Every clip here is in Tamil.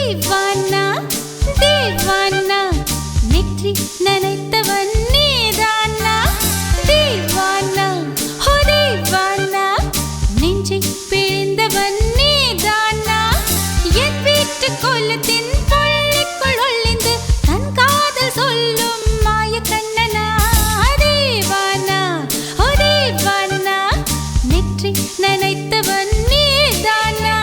தீவானா தீவானா நெற்றி நனைத்தவன் நீதானா தீவானா ஹோ தீவானா நெஞ்சை பிழிந்தவன் நீதானா என் வீட்டு கோலத்தின் பள்ளிக்குள் ஒளிந்து தன் காதல் சொல்லும் மாய கண்ணனா தீவானா ஹோ தீவானா நெற்றி நனைத்தவன் நீதானா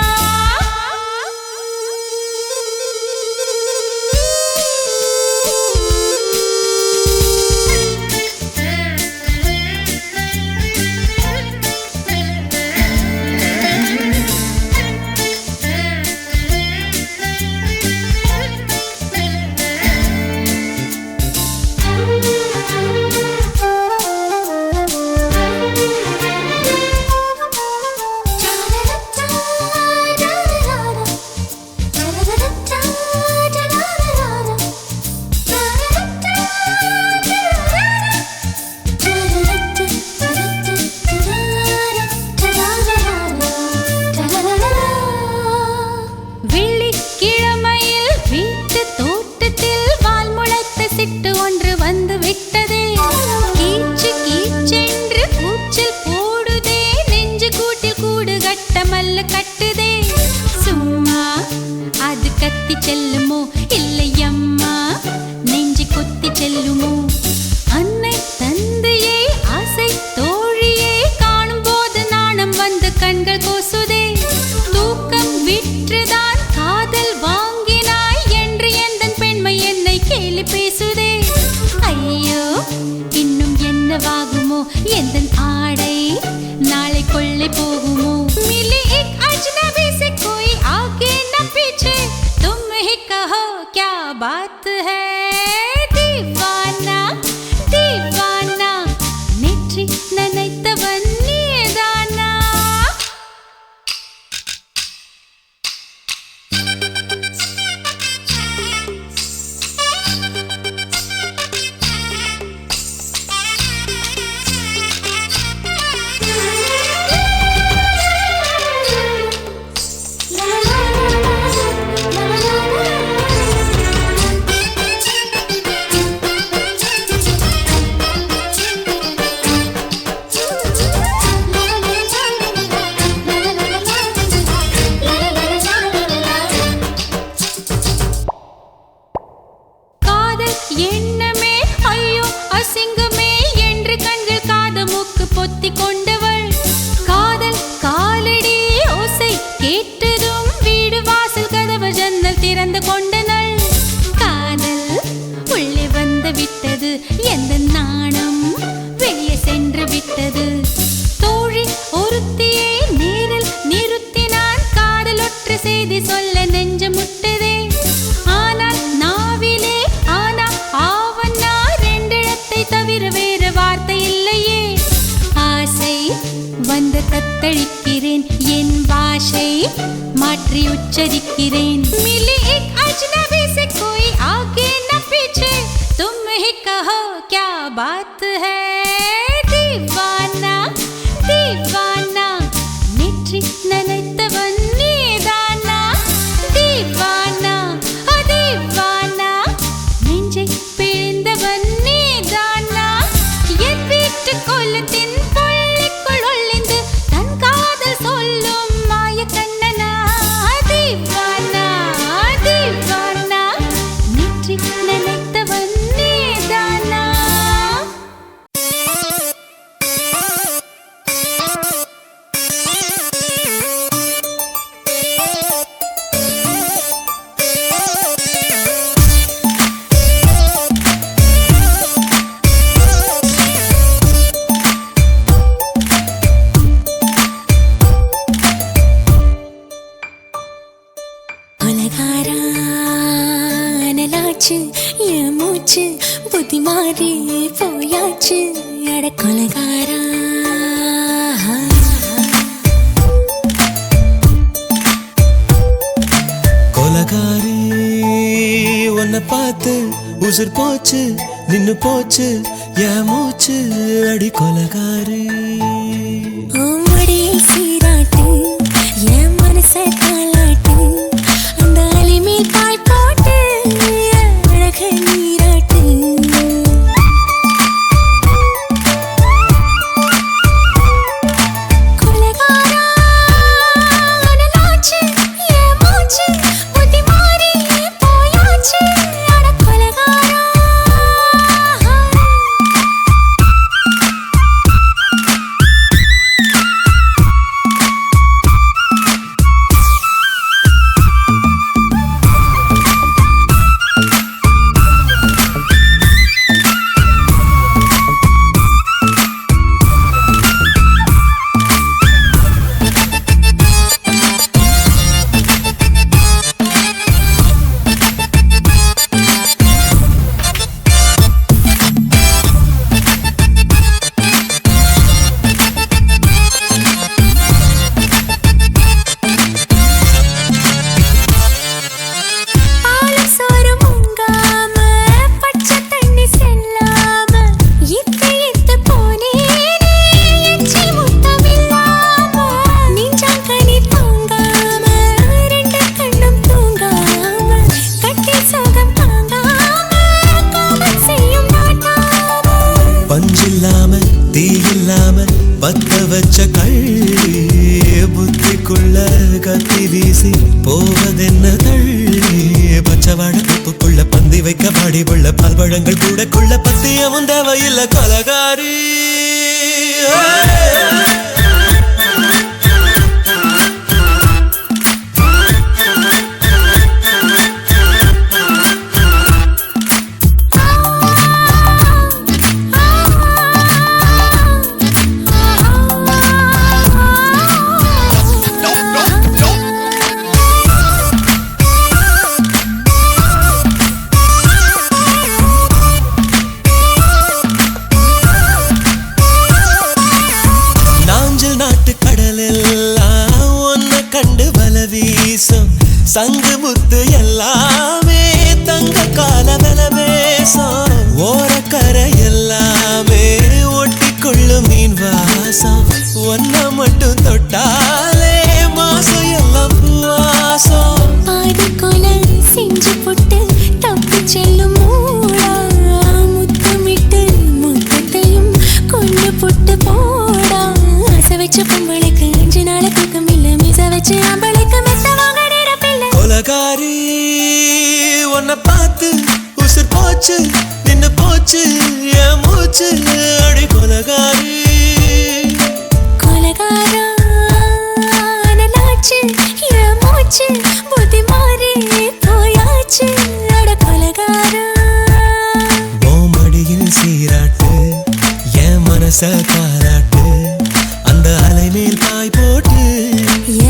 செல்லுமோ இல்லையம்மா நெஞ்சு கொத்தி செல்லுமோ அன்னை தந்தையே ஆசை தோழியே காணும் போது நாணம் வந்து கண்கள் கோசுதே தூக்கம் விற்றுதான் காதல் வாங்கினாய் என்று எந்தன் பெண்மை என்னை கேலி பேசுதே ஐயோ இன்னும் என்னவாகுமோ எந்தன் ஆடை நாளை கொள்ளை போகுமோ மிலி एक अजनबी से कोई आगे न पीछे कहो क्या बात है दीवाना दीवाना नेற்றி நனைத்தவன் நீதானா எண்ணமே ஐயோ அசிங்கமே என்று கண்கள் காது மூக்கு பொத்தி கொண்டவள் காதல் காலடி ஓசை கேட்டதும் வீடு வாசல் கதவு ஜன்னல் திறந்து கொண்டனள் காதல் உள்ளே வந்து விட்டது எந்த நாணம் வெளியே சென்று விட்டது தோழி ஒருத்தியே நேரில் நிறுத்தினான் காதல் ஒற்று செய்தி சொல்ல நெஞ்சு முட்டதே ஆனால் நாவிலே தவிர வேறு வார்த்தை இல்லையே ஆசை வந்து தத்தளிக்கிறேன் என் பாஷை மாற்றி உச்சரிக்கிறேன் मिली एक अजनबी से कोई आगे न पीछे तुम ही कहो क्या बात है दीवाना दीवाना नेற்றி நனைத்தவன் நீதானா दीवाना दीवाना நெஞ்சை பிழிந்தவன் கோலத்தின் பள்ளிக்குள் ஒளிந்து தன் காதல் சொல்லும் மாய கண்ணனா தீவானா தீவானா நெற்றி நனைத்தவன் நீதானா என் மூச்சு புத்தி மாறி போயாச்சு அட கொலகாரா கொலகாரி உன்னை பார்த்து உசுர் போச்சு நின்னு போச்சு என் மூச்சு அடி கொலகாரி சீராட்டு என் மனசை தாளாட்டு அந்த அலிமேல் பல்பழங்கள் கூட கொள்ள பத்தியமும் தேவையில்லை கொலகாரி. சங்கு முத்து எல்லாமே தங்க கால வெல பேசம். ஓரக்கரை எல்லாமே ஒட்டி கொள்ளும் மீன் வாசம். ஒன்ன மட்டும் தொட்டாலே மாசம் எல்லாம் பூவாசம். பாதி கொலை செஞ்சு போட்டு தப்பி செல்லும் மூடா. முத்தமிட்டு முத்தத்தையும் கொண்டு போட்டு போடா. ஆசை வச்ச பொம்பளைக்கு 5 நாள் தூக்கம் இல்ல. மீச வச்சு அம்பளைக்கு மெத்த வாங்க கொலகாரி. உன்னை பார்த்து உசுர் போச்சு நின்னு போச்சு என் மூச்சு அடி கொலகாரி. கொலகாரா நலாச்சு என் மூச்சு புத்தி மாறி போயாச்சு அட கொலகாரா. மடியில் சீராட்டு என் மனச காராட்டு. அந்த அலை மேல் பாய் போட்டு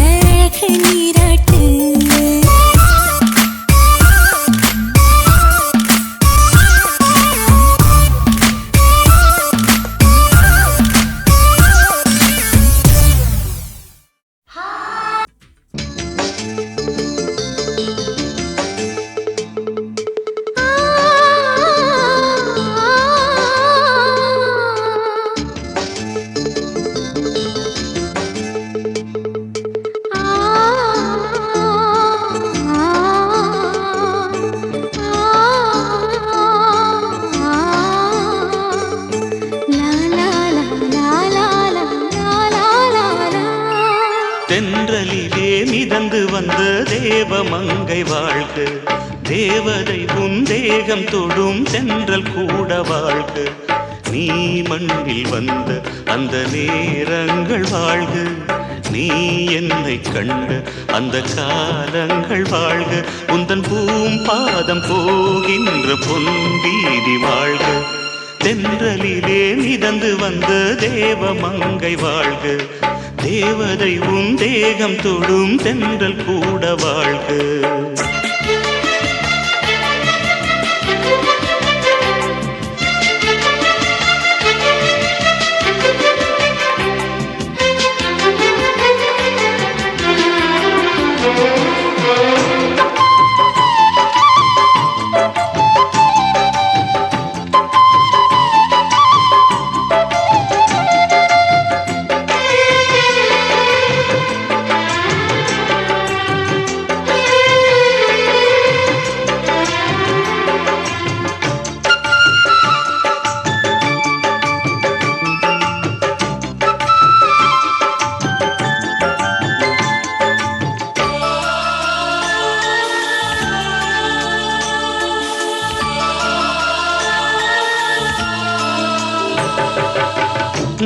ஏழக நீராட்டு. தென்றலிலே மிதந்து வந்த தேவமங்கை வாழ்க. தேவதை உன் தேகம் தொடும் தென்றல் கூட வாழ்க. நீ மண்ணில் வந்த அந்த நேரங்கள் வாழ்க. நீ என்னை கண்ட அந்த காலங்கள் வாழ்க. உந்தன் பூம்பாதம் போகின்ற பொன்வீதி வாழ்க. தென்றலிலே மிதந்து வந்த தேவமங்கை வாழ்க. தேவதை உன் தேகம் தொடும் தென்றல் கூட வாழ்க.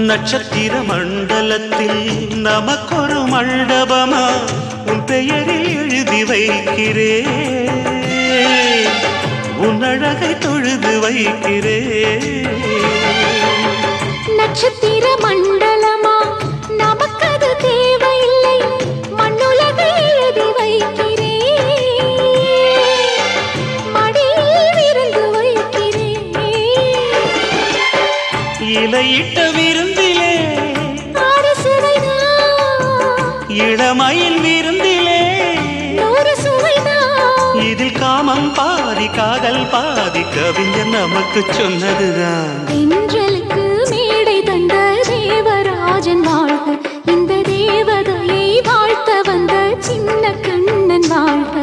நட்சத்திர மண்டலத்தில் நமக்கொரு மண்டபமா உன் பெயரில் எழுதி வைக்கிறே. உன் அழகை தொழுது வைக்கிறே. நட்சத்திர மண்டலமா நமக்கது தேவையில்லை. மண்ணுலகை எழுதி வைக்கிறே. மடியில் விருந்து வைக்கிறே. இலையிட்ட விருந்திலே இளமயில் விருந்திலே இதில் காமம் பாதி காதல் பாதி கவிஞர் நமக்கு சொன்னதுதான். தென்றலுக்கு மேடை தந்த தேவராஜன் வாழ்க. இந்த தேவதையை வாழ்த்த வந்த சின்ன கண்ணன் வாழ்க.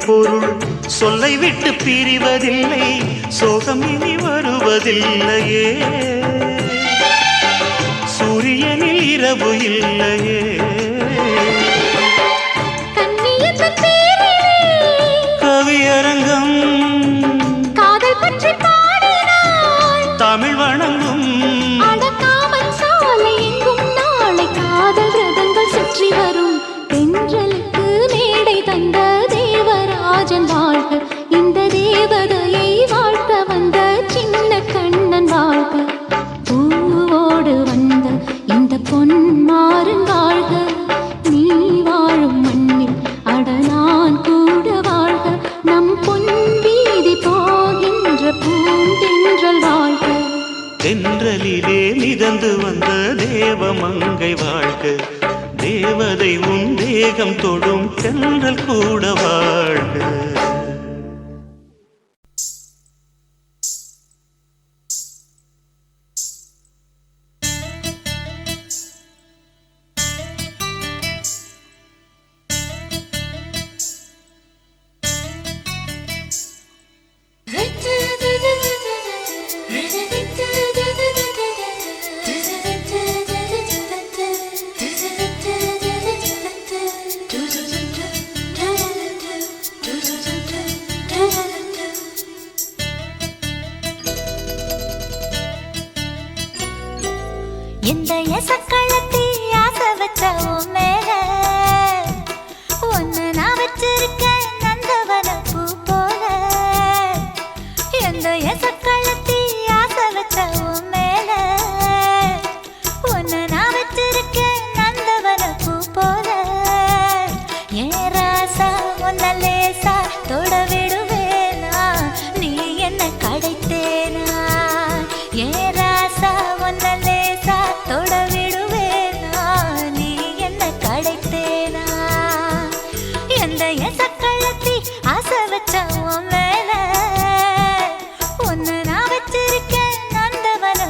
பொருள் சொல்லை விட்டு பிரிவதில்லை, சோகம் இனி வருவதில்லையே. சூரியனில் இரவு இல்லையே. கவியரங்கம் காதல் பற்றி பாடினாள், தமிழ் வணங்கும் அடக்காமல் சாலை எங்கும் நாளை காதல் ரதங்கள் சுற்றி வரும். தென்றலுக்கு மேடை தந்த தேவராஜன் வாழ்க, இந்த தேவதையை வாழ்க்க வந்த சின்ன கண்ணன் வாழ்க. பூவோடு வந்த இந்த பொன்மாறன் வாழ்க, நீ வாழும் மண்ணில் அட நான் கூட வாழ்க. நம் பொன் வீதி போகின்ற பூந்தென்றல் வாழ்க. தென்றலிலே மிதந்து வந்த தேவமங்கை வாழ்க, தேவதை உன் தேகம் தொடும் தென்றல் கூட வாழ்க. இந்த எசக்களத்தி ஆசை வச்ச உன் மேல, ஒன்னு நான் வச்சிருக்கேன் நந்தவன பூ போல. இந்த எசக்களத்தி ஆசை வச்ச உன் மேல, ஒன்னு நான் வச்சிருக்கேன் நந்தவன பூ போல. ஏன் ராசா உன்ன லேசா தொட விடுவேனா, நீ என்ன கடைத்தேனா. ஏன் ராசா உன்ன லேசா தொட விடுவேனா, நீ என்ன கடைத்தேனா. எந்த எசக்களத்தி ஆசை வச்ச உன் மேல, ஒன்னு நான் வச்சிருக்கேன் நந்தவன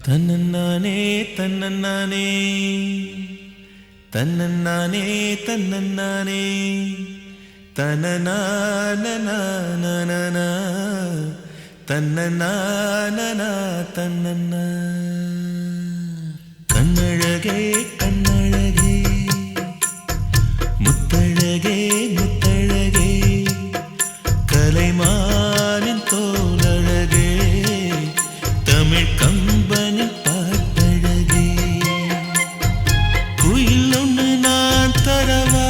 தன்னன்னானே தன்னன்னானே தன்னன்னானே தன்னன்னானே தனநானநானனா தன்னநானனா தன்னன்னா கண்ணழகே கண்ணழகே முத்தழகே முத்தழகே கலைமானின் தோலழகே தமிழ் கம்பனின் பாட்டழகே குயில் ஒன்று நான் தரவா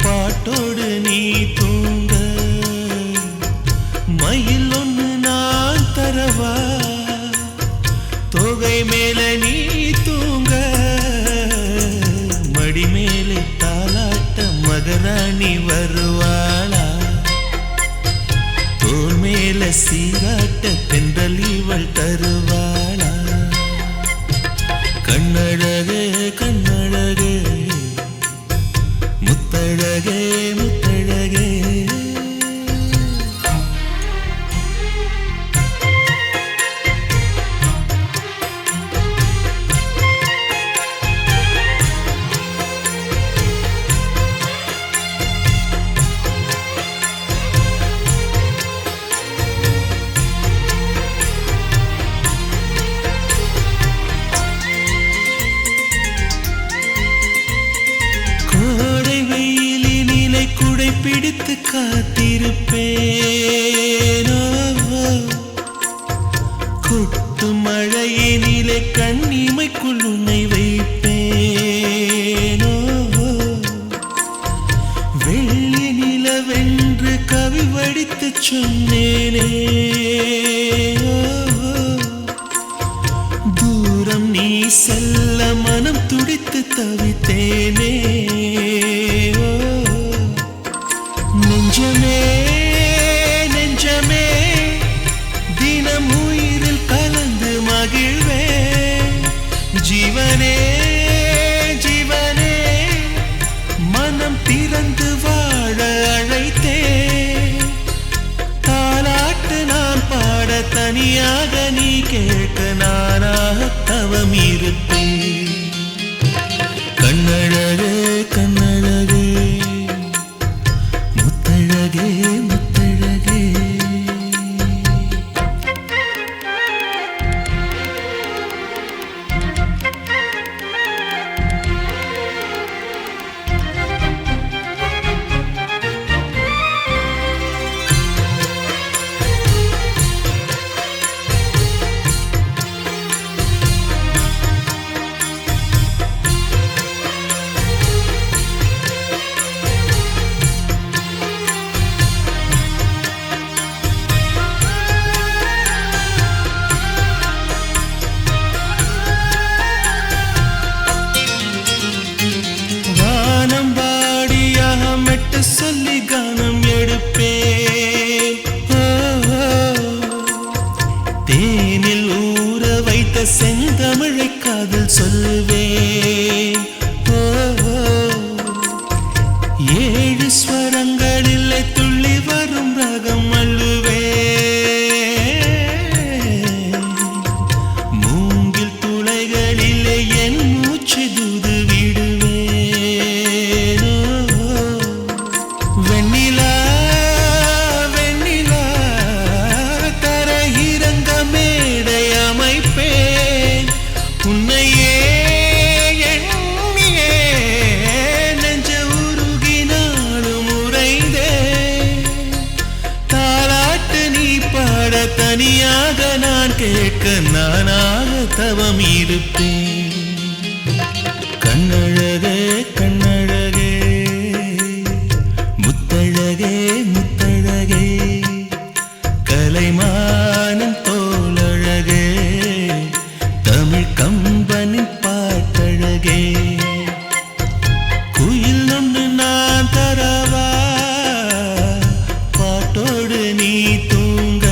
பாட்டோடு நீ தூங்க மயில் ஒன்று நான் தரவா தோகை மேல நீ தூங்க மடி மேலே தாலாட்ட மகராணி வருவாளா தோல் மேல சீராட்ட தென்றல் இவள் தருவாளா கண்ணழகே கண்ணழகே முத்தழகே முத்தழகே பிடித்து காத்திருப்பேனோ கொட்டு மழையினிலே கண்ணிமைக்குள் உன்னை வைப்பேனோ வெள்ளி நிலவென்று கவி வடித்து சொன்னேனே தூரம் நீ செல்ல மனம் துடித்து தவித்தேனே நெஞ்சமே நெஞ்சமே தினம் உயிரில் கலந்து மகிழ்வே ஜீவனே ஜீவனே மனம் திறந்து வாழ அழைத்தே தாலாட்டு நான் பாட தனியாக நீ கேட்க நானாக தவம் இருப்பேன் கண்ணழகே கண்ணழகே முத்தழகே முத்தழகே சொல்லி கானம் எடுப்பேன் தேனில் ஊற வைத்த செந்தமிழை காதல் சொல்வேன் ஏழு ஸ்வரங்களில் துள்ளி வரும் ராகம் அள்ளுவேன் மூங்கில் துளைகளிலே என் மூச்சு தூது தனியாக நான் கேட்க நானாக தவம் இருப்பேன் கண்ணழகே கண்ணழகே முத்தழகே முத்தழகே கலைமானின் தோலழகே தமிழ் கம்பனின் பாட்டழகே குயில் ஒன்று நான் தரவா பாட்டோடு நீ தூங்க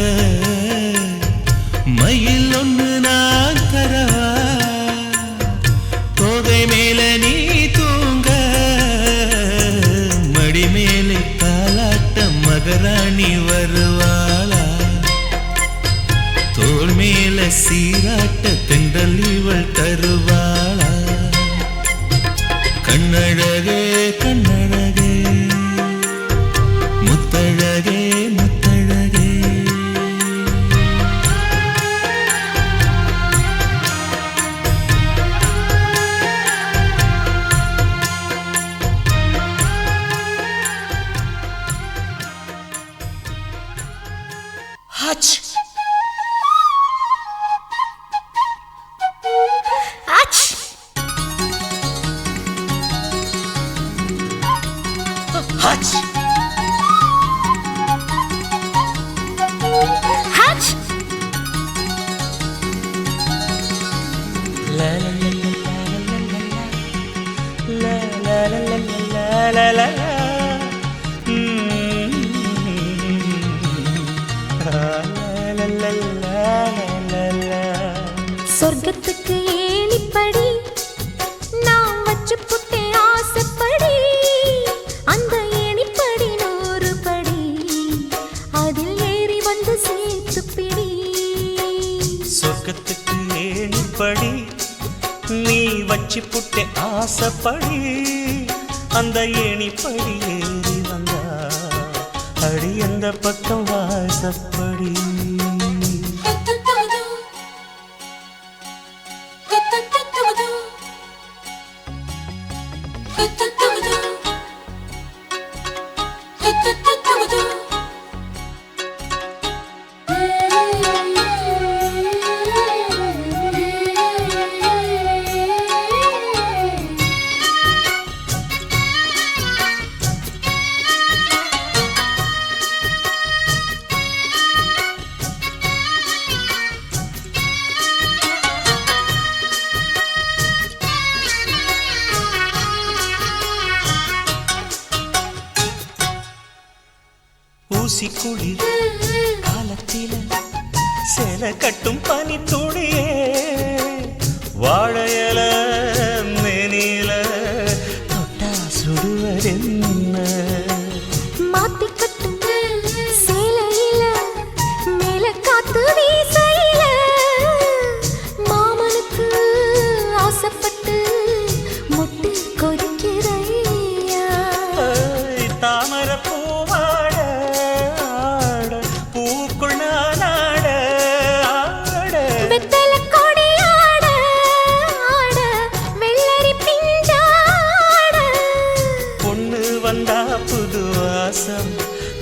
மயில் ஒன்று நான் தரவா தோகை மேல நீ தூங்க மடி மேலே தாலாட்ட மகராணி வருவாளா தோள் மேல சீராட்ட தென்றல் இவள் தருவாளா கண்ணழகே கண்ணழகே முத்தழகே முத்தழகே ஹச் ஹச் ஹச் la la la la la la la சொர்க்கத்துக்கு ஏணிப்படி நான் வச்சு புட்டே ஆசைப்படி அந்த ஏணிப்படி 100 படி அதில் ஏறி வந்து சேர்த்து பிடி சொர்க்கத்துக்கு ஏணிப்படி நீ வச்சு புட்டே ஆசைப்படி அந்த ஏணிப்படி ஏறி வந்தா அடி அந்த பக்கம் வாசப்படி ஊசி குளிர் காலத்தில சேல கட்டும் பனி துளியே வாழையல மேனில தொட்டா சுடுவதென்ன மாத்தி கட்டும் சேலையில மேல காத்து வீசையில மாமனுக்கு ஆசைப்பட்டு முட்டு கொதிக்கிறையா தாமர பூவாட பூக்குள் நானாட வெத்தல கொடியாட ஆட வெள்ளரி பிஞ்சாட பொண்ணு வந்தா புது வாசம்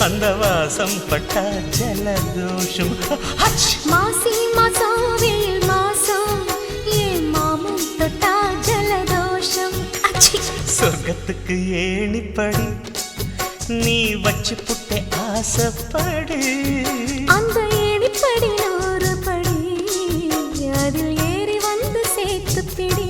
அந்த வாசம் பட்டா ஜலதோஷம் மாசி மாசம் வெயில் மாசம் ஏன் மாமன் தொட்டா ஜலதோஷம் சொர்க்கத்துக்கு ஏணிப்படி நீ வச்சு புட்டே ஆசைப்படு அந்த ஏணிப்படி 100 படி அதில் ஏறி வந்து சேர்த்து பிடி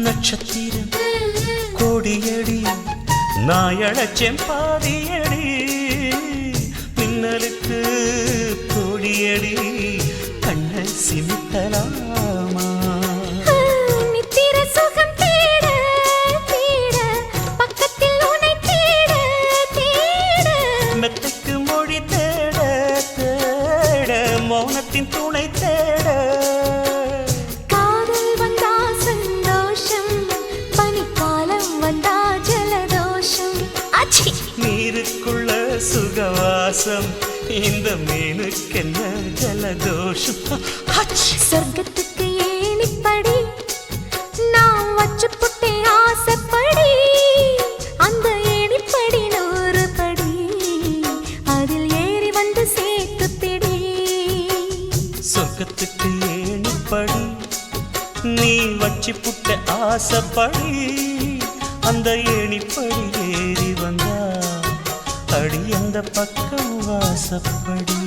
நட்சத்திரம் கோடியடி நாயழச்சேன் பாதியடி மின்னலுக்கு கோடியடி கண்ண சிமித்தலாமா நித்திர சுகம் தேட தேட பக்கத்தில் உன்னை தேட தேட மெத்தைக்கு மொழி தேட தேட மௌனத்தின் துணை தேட நீருக்குள்ள சுகவாசம் இந்த மீனுக்கென்ன ஜலதோஷம் சொர்க்கத்துக்கு ஏணிப்படி நான் வச்சு புட்டே ஆசைப்படி அந்த ஏணிப்படி 100 படி அதில் ஏறி வந்து சேர்த்து பிடி. சொர்க்கத்துக்கு ஏணிப்படி நீ வச்சு புட்ட ஆசைப்படி, அந்த ஏணிப்படி ஏறி வந்தா அடி அந்த பக்கம் வாசப்படி.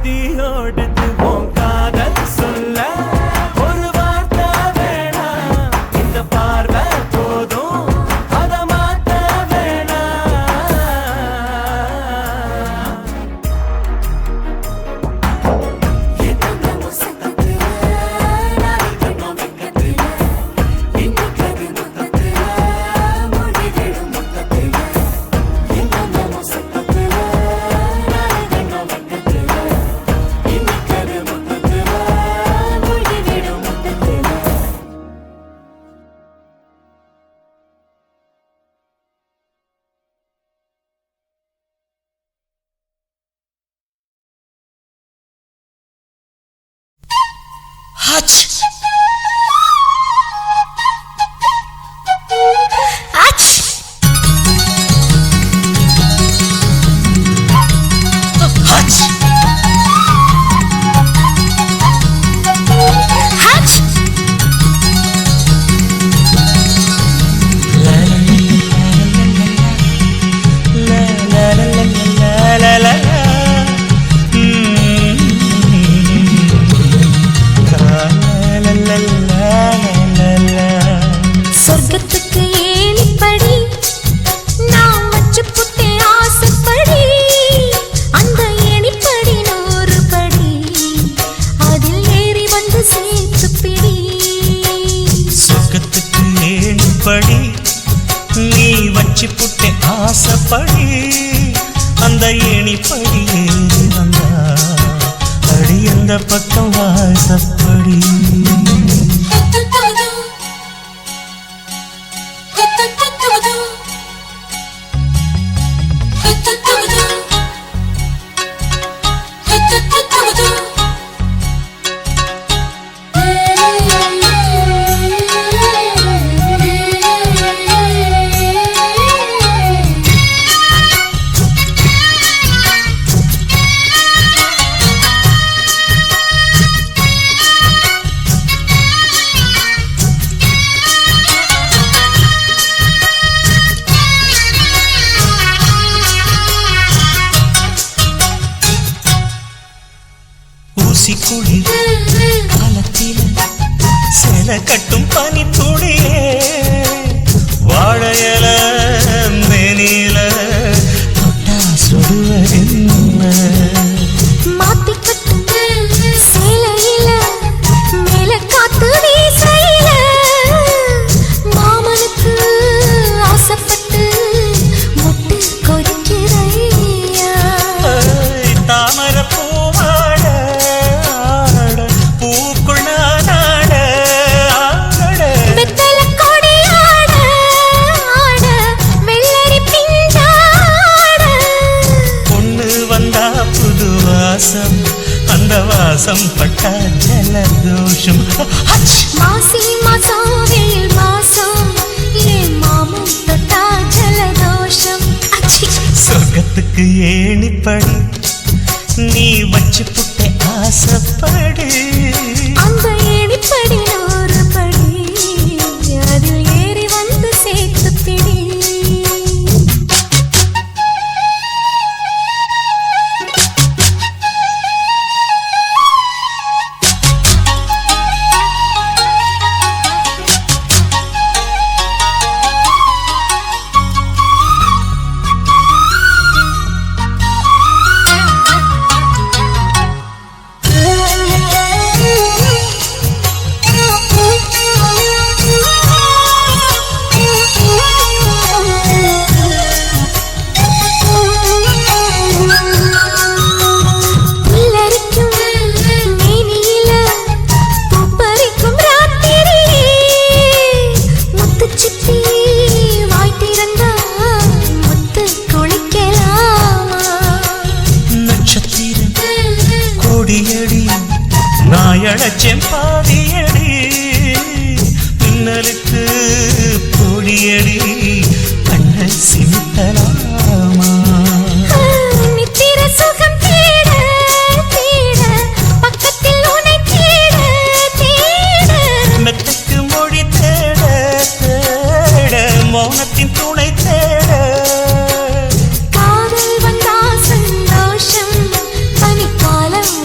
சுத்தி ஓடுது உன் காதல் சொல்ல ஒரு வார்த்தை வேணாம் இந்த பார்வை போதும் அத மாத்த நீ வச்சு புட்டே ஆசைப்படி அந்த ஏணிப்படி ஏறி வந்தா அடி அந்த பக்கம் வாசப்படி குளிர் காலத்தில சேல கட்டும் பனி துளியே வாழையல மேனில தொட்டா சுடுவதென்ன மாத்தி கட்டும் சேலையில மேல காத்து வீசையில மாமனுக்கு ஆசைப்பட்டு முட்டு கொதிக்கிறையா தாமர அந்த வாசம் பட்டா ஜலதோஷம் மாசி மாசம் வெயில் மாசம் ஏன் மாமன் தொட்டா ஜலதோஷம் சொர்க்கத்துக்கு ஏணிப்படி நீ வச்சு புட்டே ஆசைப்படி அந்த ஏணிப்படி ஒரு படி அதில் ஏறி வந்து சேர்த்து பிடி செம்பாதியடி மின்னலுக்கு பொடியடி கண்ண சிமிட்டலாமா நித்திர சுகம் தேட தேட பக்கத்தில் உன்னை தேட தேட மெத்துக்கு மொழி தேட தேட மௌனத்தின் துணை தேட காதல் வந்தா சந்தோஷம் பனிக்காலம்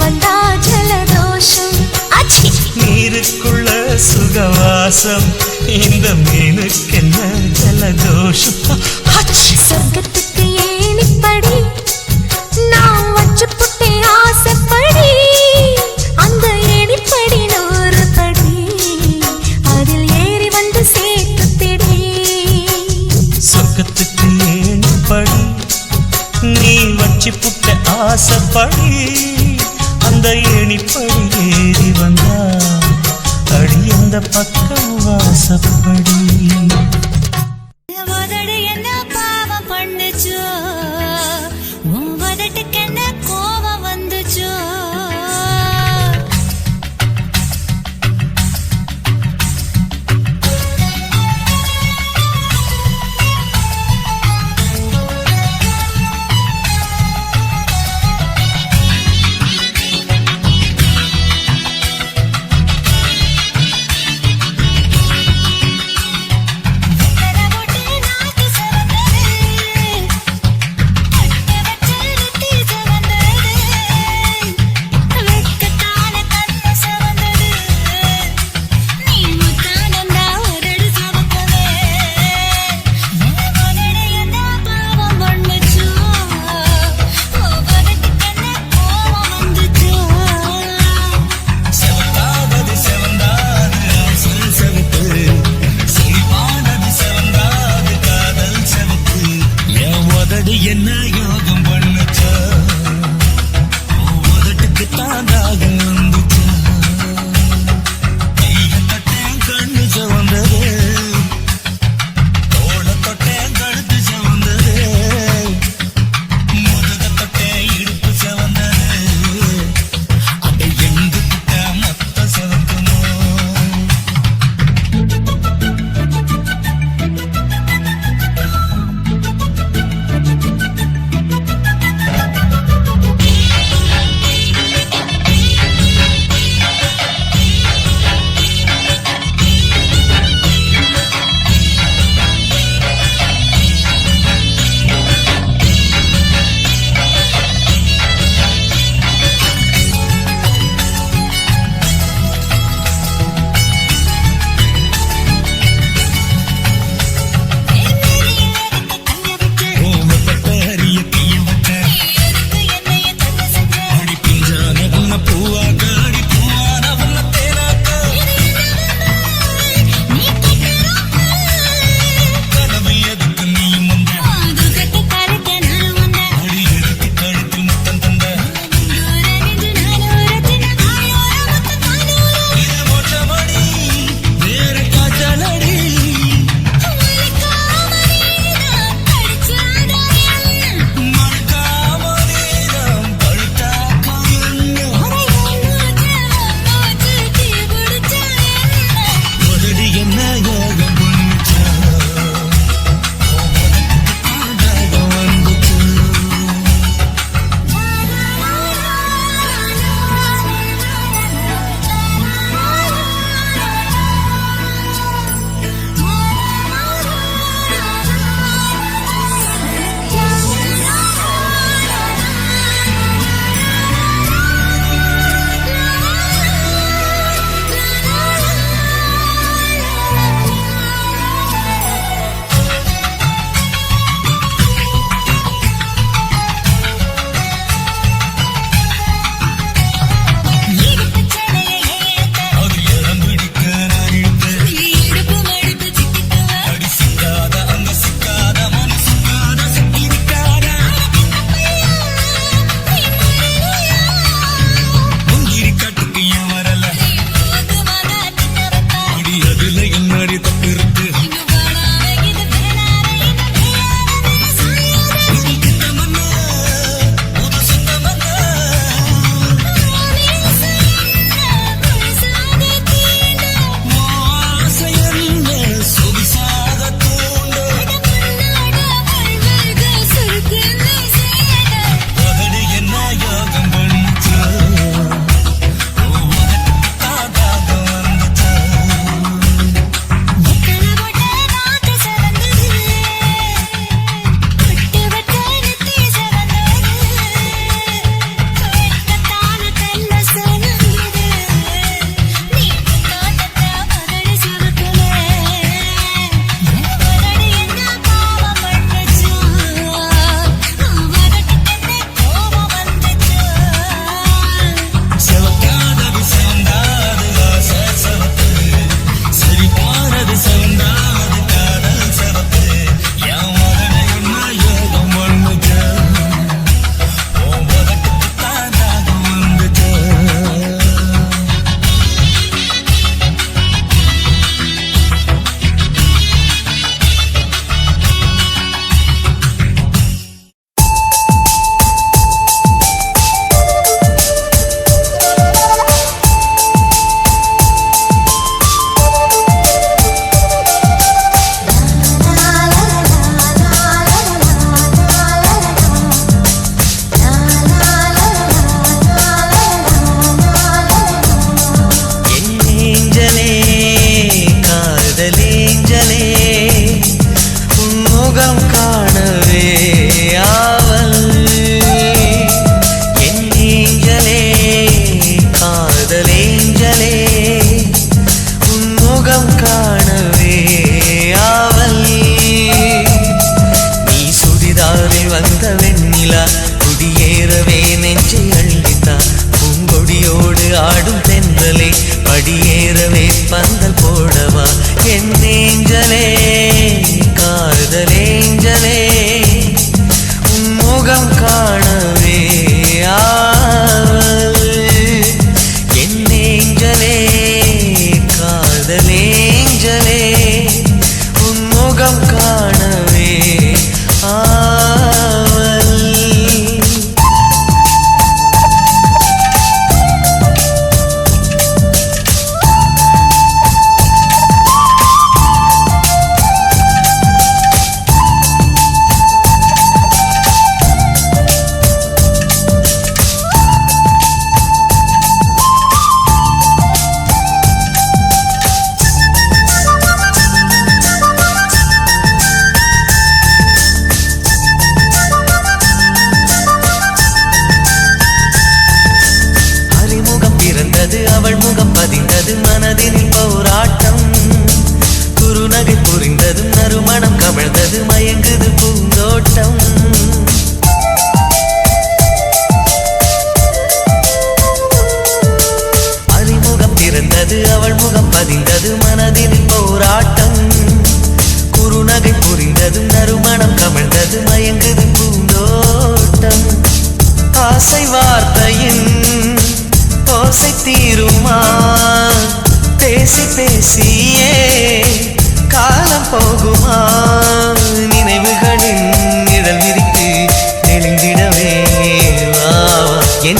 வாசம் இந்த மீனுக்கு என்ன ஜலதோஷம் சொர்க்கத்துக்கு ஏணிப்படி நான் வச்சு புட்டே ஆசைப்படி அந்த ஏணிப்படி 100 படி அதில் ஏறி வந்து சேர்த்துடி சொர்க்கத்துக்கு ஏணிப்படி நீ வச்சு புட்ட ஆசைப்படி அந்த ஏணிப்படி ஏறி வந்தா அடி அந்த பக்கம் வாசப்படி என்ன பாவம் பண்ணுச்சோ உன் வதட்டுக்கு என்ன கோபம் வந்துச்சோ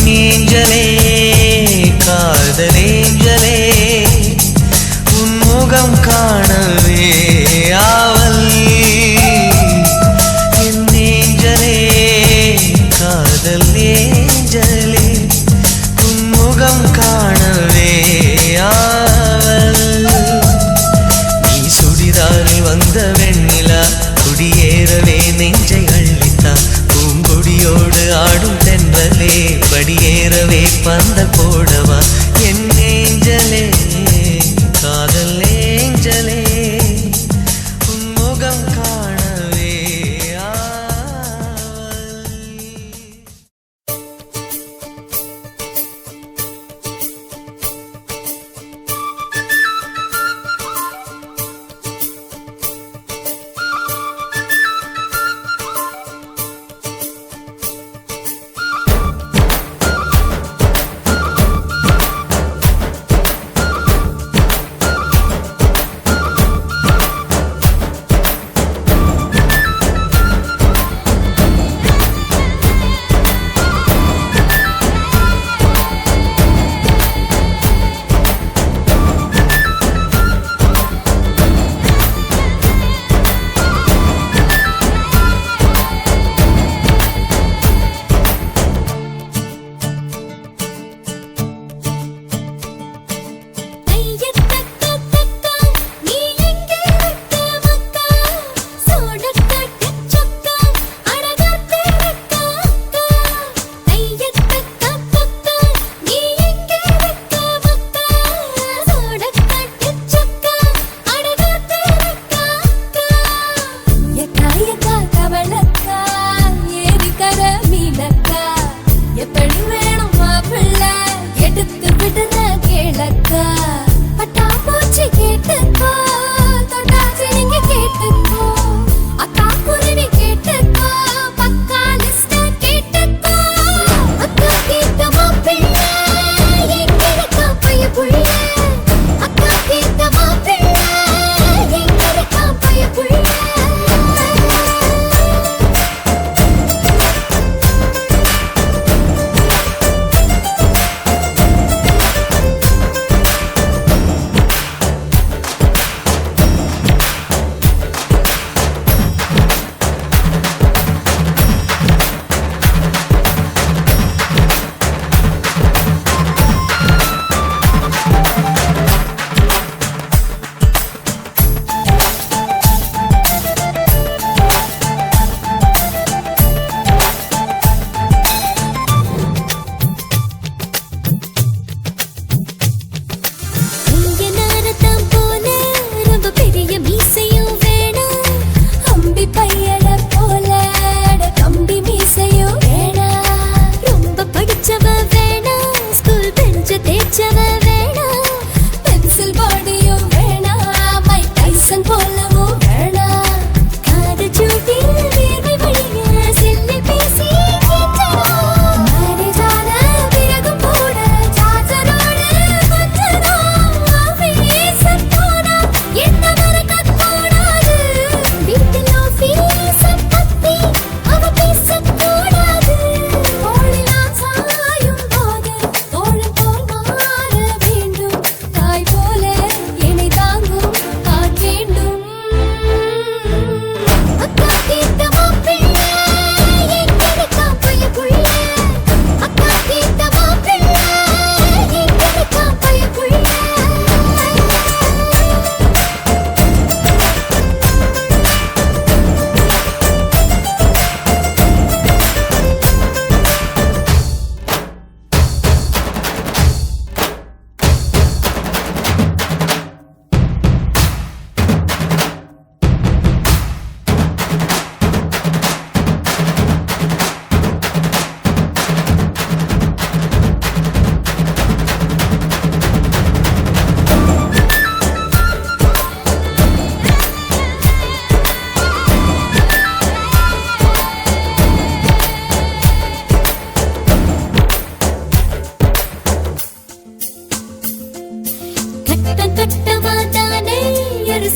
ஏஞ்சலே காதலேஞ்சலே உன் முகம் காணவே ஆவல் என் ஏஞ்சலே காதல் ஏஞ்சலே உன் முகம் காணவே ஆவல் நீ சுடிதாரில் வந்த வெண்ணிலா குடியேறவே நெஞ்சை அள்ளித்தா பூங்கொடியோடு ஆடும் தென்றலே படியேறவே பந்த போடவா என் ஏஞ்சலே காதல் ஏஞ்சலே உன் முகம் காணவே ஆவல்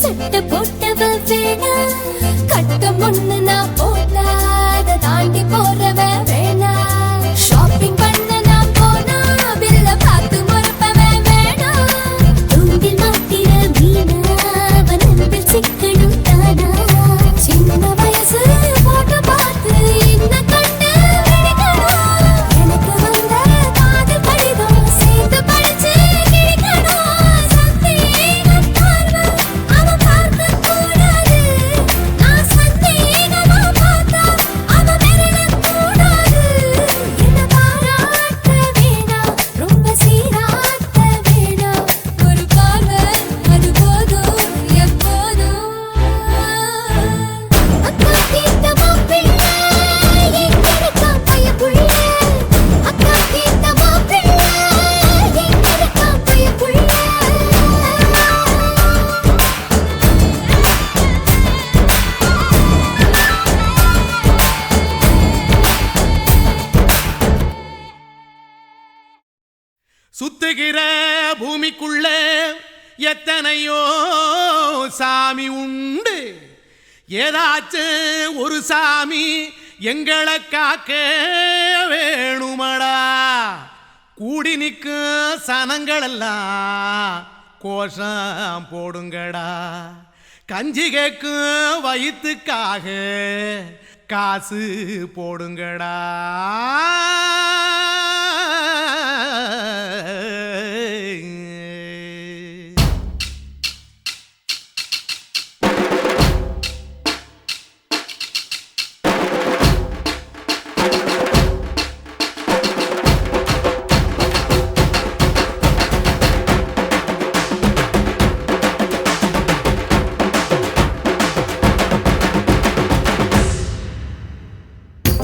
சட்ட போட்டவ வேணா கட்ட முன்னு நான் போடாத தாண்டி போறவ வேணா ஷாப்பிங் பண்ண சுத்துகிற பூமிக்குள்ள எத்தனையோ சாமி உண்டு, ஏதாச்சும் ஒரு சாமி எங்களை காக்க வேணுமடா. கூடி நிற்கும் சனங்களெல்லாம் கோஷம் போடுங்கடா. கஞ்சி கேக்கும் வயிற்றுக்காக காசு போடுங்கடா.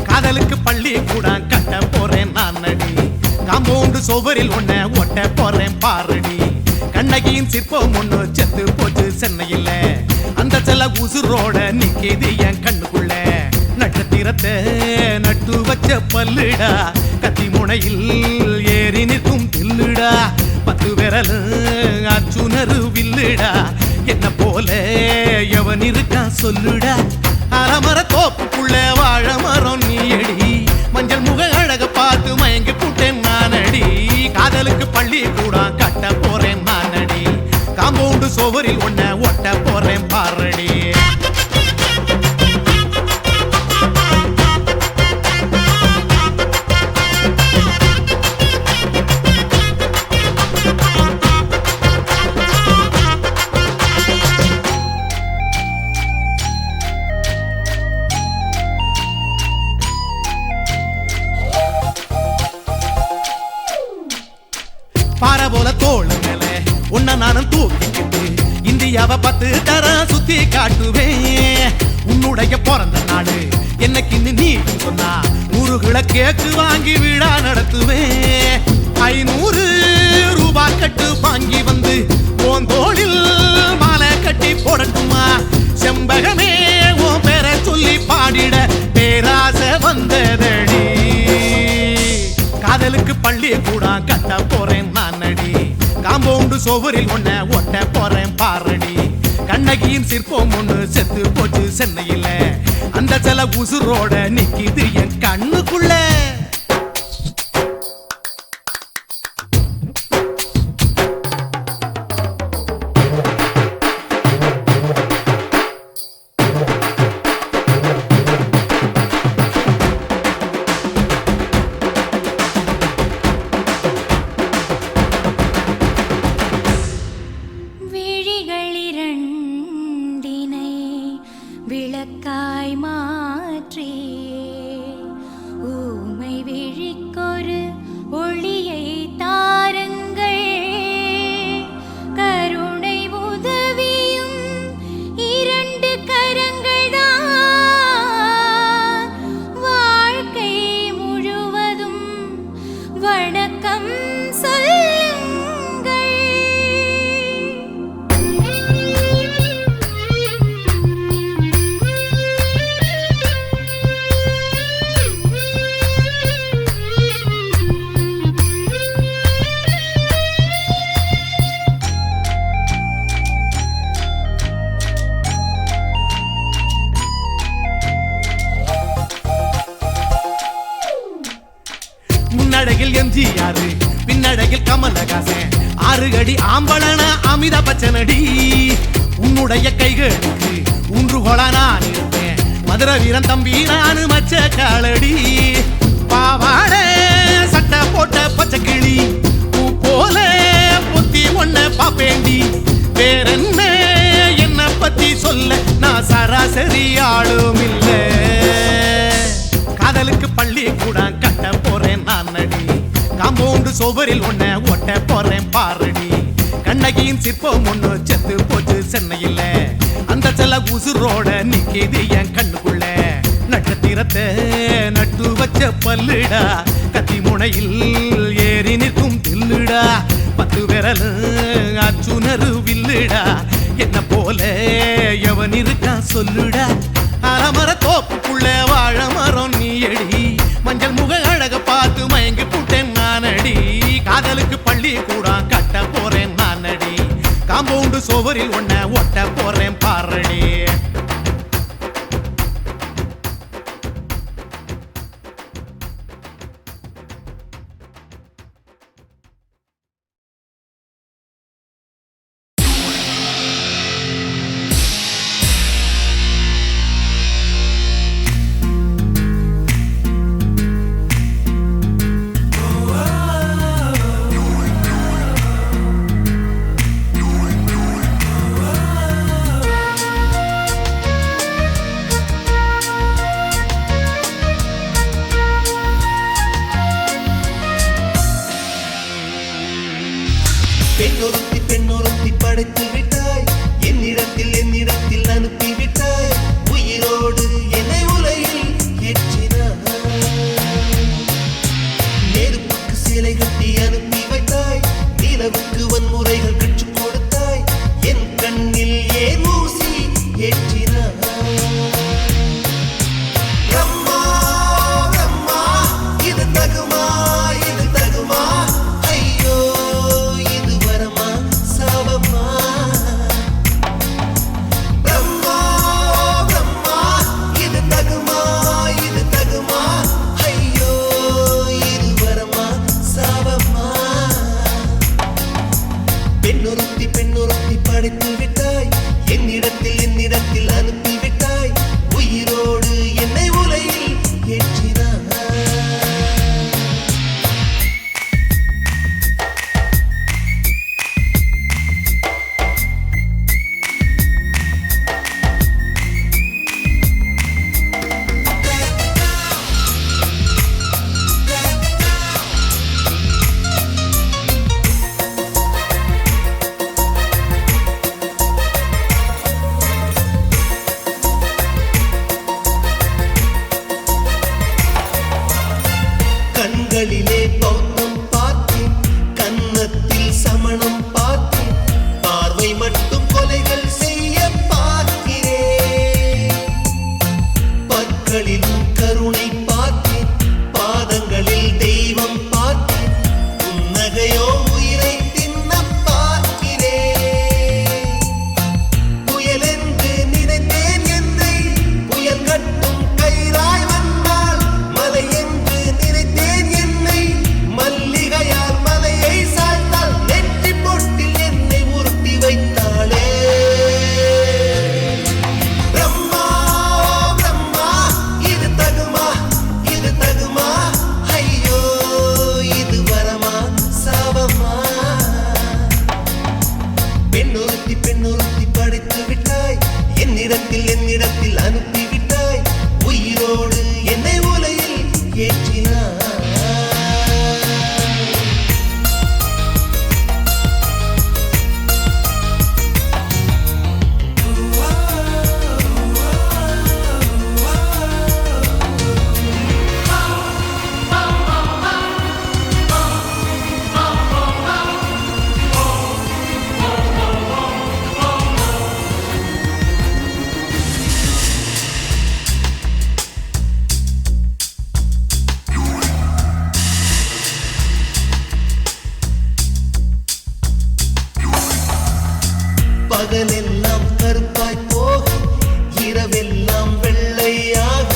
காதலுக்கு பள்ளி கூட கட்ட போறேன் நான் அடி, காம்பவுண்டு சோவரில் ஒன்ன ஒட்ட போறேன் பாரடி. கண்ணகியின் சிற்பம் ஒண்ணு செத்து போச்சு சென்னையில், அந்த செல்ல உசுரோட நிக்கிது என் கண்ணுக்குள்ள. நட்சத்திரத்தை நட்டு வச்ச பல்லுடா, கத்தி முனையில் ஏறி நிற்கும் தில்லுடா. 10 விரல் அச்சுணரு வில்லுடா, என்ன போல எவன் இருக்கான் சொல்லுடா. அலமர தோப்புக்குள்ள வாழ மரம் நீயடி, மஞ்சள் முக அழக பார்த்து மயங்கி புட்டேன் நானடி. காதலுக்கு பள்ளி கூட கட்ட போறேன் நானடி, காம்பவுண்டு சோவரில் ஒன்ன ஒட்ட போறேன் பாரடி. பாறை போல தோள் மேல உன்ன நானும் தூக்கிக்கிட்டு இந்தியாவை 10 தரம் சுத்தி காட்டுவேன். உன்னுடைய பிறந்த நாடு என்னைக்கு நீ சொன்னா 100 கிலோ கேக்கு வாங்கி விழா நடத்துவேன். 500 ரூபாய் கட்டு வாங்கி வந்து உன் தோளில் மாலை கட்டி போடட்டுமா. செம்பகமே உன் பேரை சொல்லி பாடிட பேராசை வந்ததடி. காதலுக்கு பள்ளி கூட கட்ட போறேன் நானடி, காம்பவுண்டு சோவரில் ஒன்ன ஒட்ட போறேன் பாரடி. கண்ணகியின் சிற்பம் ஒண்ணு செத்து போச்சு சென்னையில், அந்த சில உசுரோட நிக்கிது என் கண்ணுக்குள்ள. விளக்காய் மாற்றி ஊமை விழிக்கொரு ஒளியை தாருங்கள். கருணை உதவியும் 2 கரங்கள் தான், வாழ்க்கை முழுவதும் வணக்கம் சொல்லுங்கள். முன்னடையில் எம்ஜிஆர், பின்னடையில் கமலஹாசன், 6 அடி ஆம்பளன அமிதாப் பச்சனடி. உன்னுடைய கைகளுக்கு ஊன்றுகோலா நான் இருப்பேன், மதுரை வீரன் தம்பி நானு மச்ச காலடி. பாவாட சட்டை போட்ட பச்சை கிளி பூ போல பொத்தி ஒன்ன பாப்பேண்டி. வேறென்ன என்ன பத்தி சொல்ல நான் சராசரி ஆளும் இல்ல. காதலுக்கு பள்ளி கூட கட்ட போறேன் நானடி, காம்பவுண்டு சோவரில் ஒன்ன ஒட்ட போறேன் பாரடி. கண்ணகியின் சிற்பம் ஒண்ணு செத்து போச்சு சென்னையில், அந்த செல்ல உசுரோட நிக்கிது என் கண்ணுக்குள்ள. நட்சத்திரத்தை நட்டு வச்ச பல்லுடா, கத்தி முனையில் ஏறி நிற்கும் தில்லுடா. 10 விரல் அச்சுணரு வில்லுடா, என்ன போல எவன் இருக்கான் சொல்லுடா. அலமர தோப்புக்குள்ள வாழ மரம் நீயடி, மஞ்சள் முக அழக பார்த்து மயங்கி புட்டேன் நானடி. காதலுக்கு பள்ளி கூட கட்ட போறேன் நானடி காம்பவுண்டு சுவரில் ஒன்ன ஒட்ட போறேன் பாரடி பெண்ணொருத்தி படைத்து விட்டாய் என்னிடத்தில் அனுப்பி விட்டாய் உயிரோடு என்னை உலையில் ஏற்றினாய் நெருப்புக்கு சிலை கட்டி அனுப்பி வைத்தாய் நிலவுக்கு வன்முறைகள் கற்றுக் கொடுத்தாய் என் கண்ணில் ஏன் ஊசி ஏற்றினாய் அம்மா அம்மா இது தகுமா பெண்ணொருத்தி படைத்து விட்டாய் என்னிடத்தில் அனுப்பி விட்டாய் உயிரோடு என்னை உலையில் ஏற்றினாய் கண்களிலே பௌத்தம் பார்த்தேன் கன்னத்தில் சமணம் பார்த்தேன் பார்வை மட்டும் கொலைகள் செய்ய பார்க்கிறேன் பற்களிலும் கருணை பார்த்தேன் பாதங்களில் தெய்வம் பார்த்தேன் புன்னகையோ உயிரை தின்ன பார்க்கிறேன் புயல் என்று நினைத்தேன் என்னை புயல் கட்டும் கயிறாய் வந்தால் மலை என்று மல்லிகையால் மலையை சாய்த்தால் நெற்றி பொட்டில் என்னை உருட்டி வைத்தாளே பிரம்மா பிரம்மா இது தகுமா ஐயோ இது வரமா சாபமா பெண்ணொருத்தி படைத்து விட்டாய் என்னிடத்தில் அனுப்பி விட்டாய் உயிரோடு என்னை உலையில் ஏற்றினாய் பகலெல்லாம் கருப்பாய் போக இரவெல்லாம் வெள்ளையாக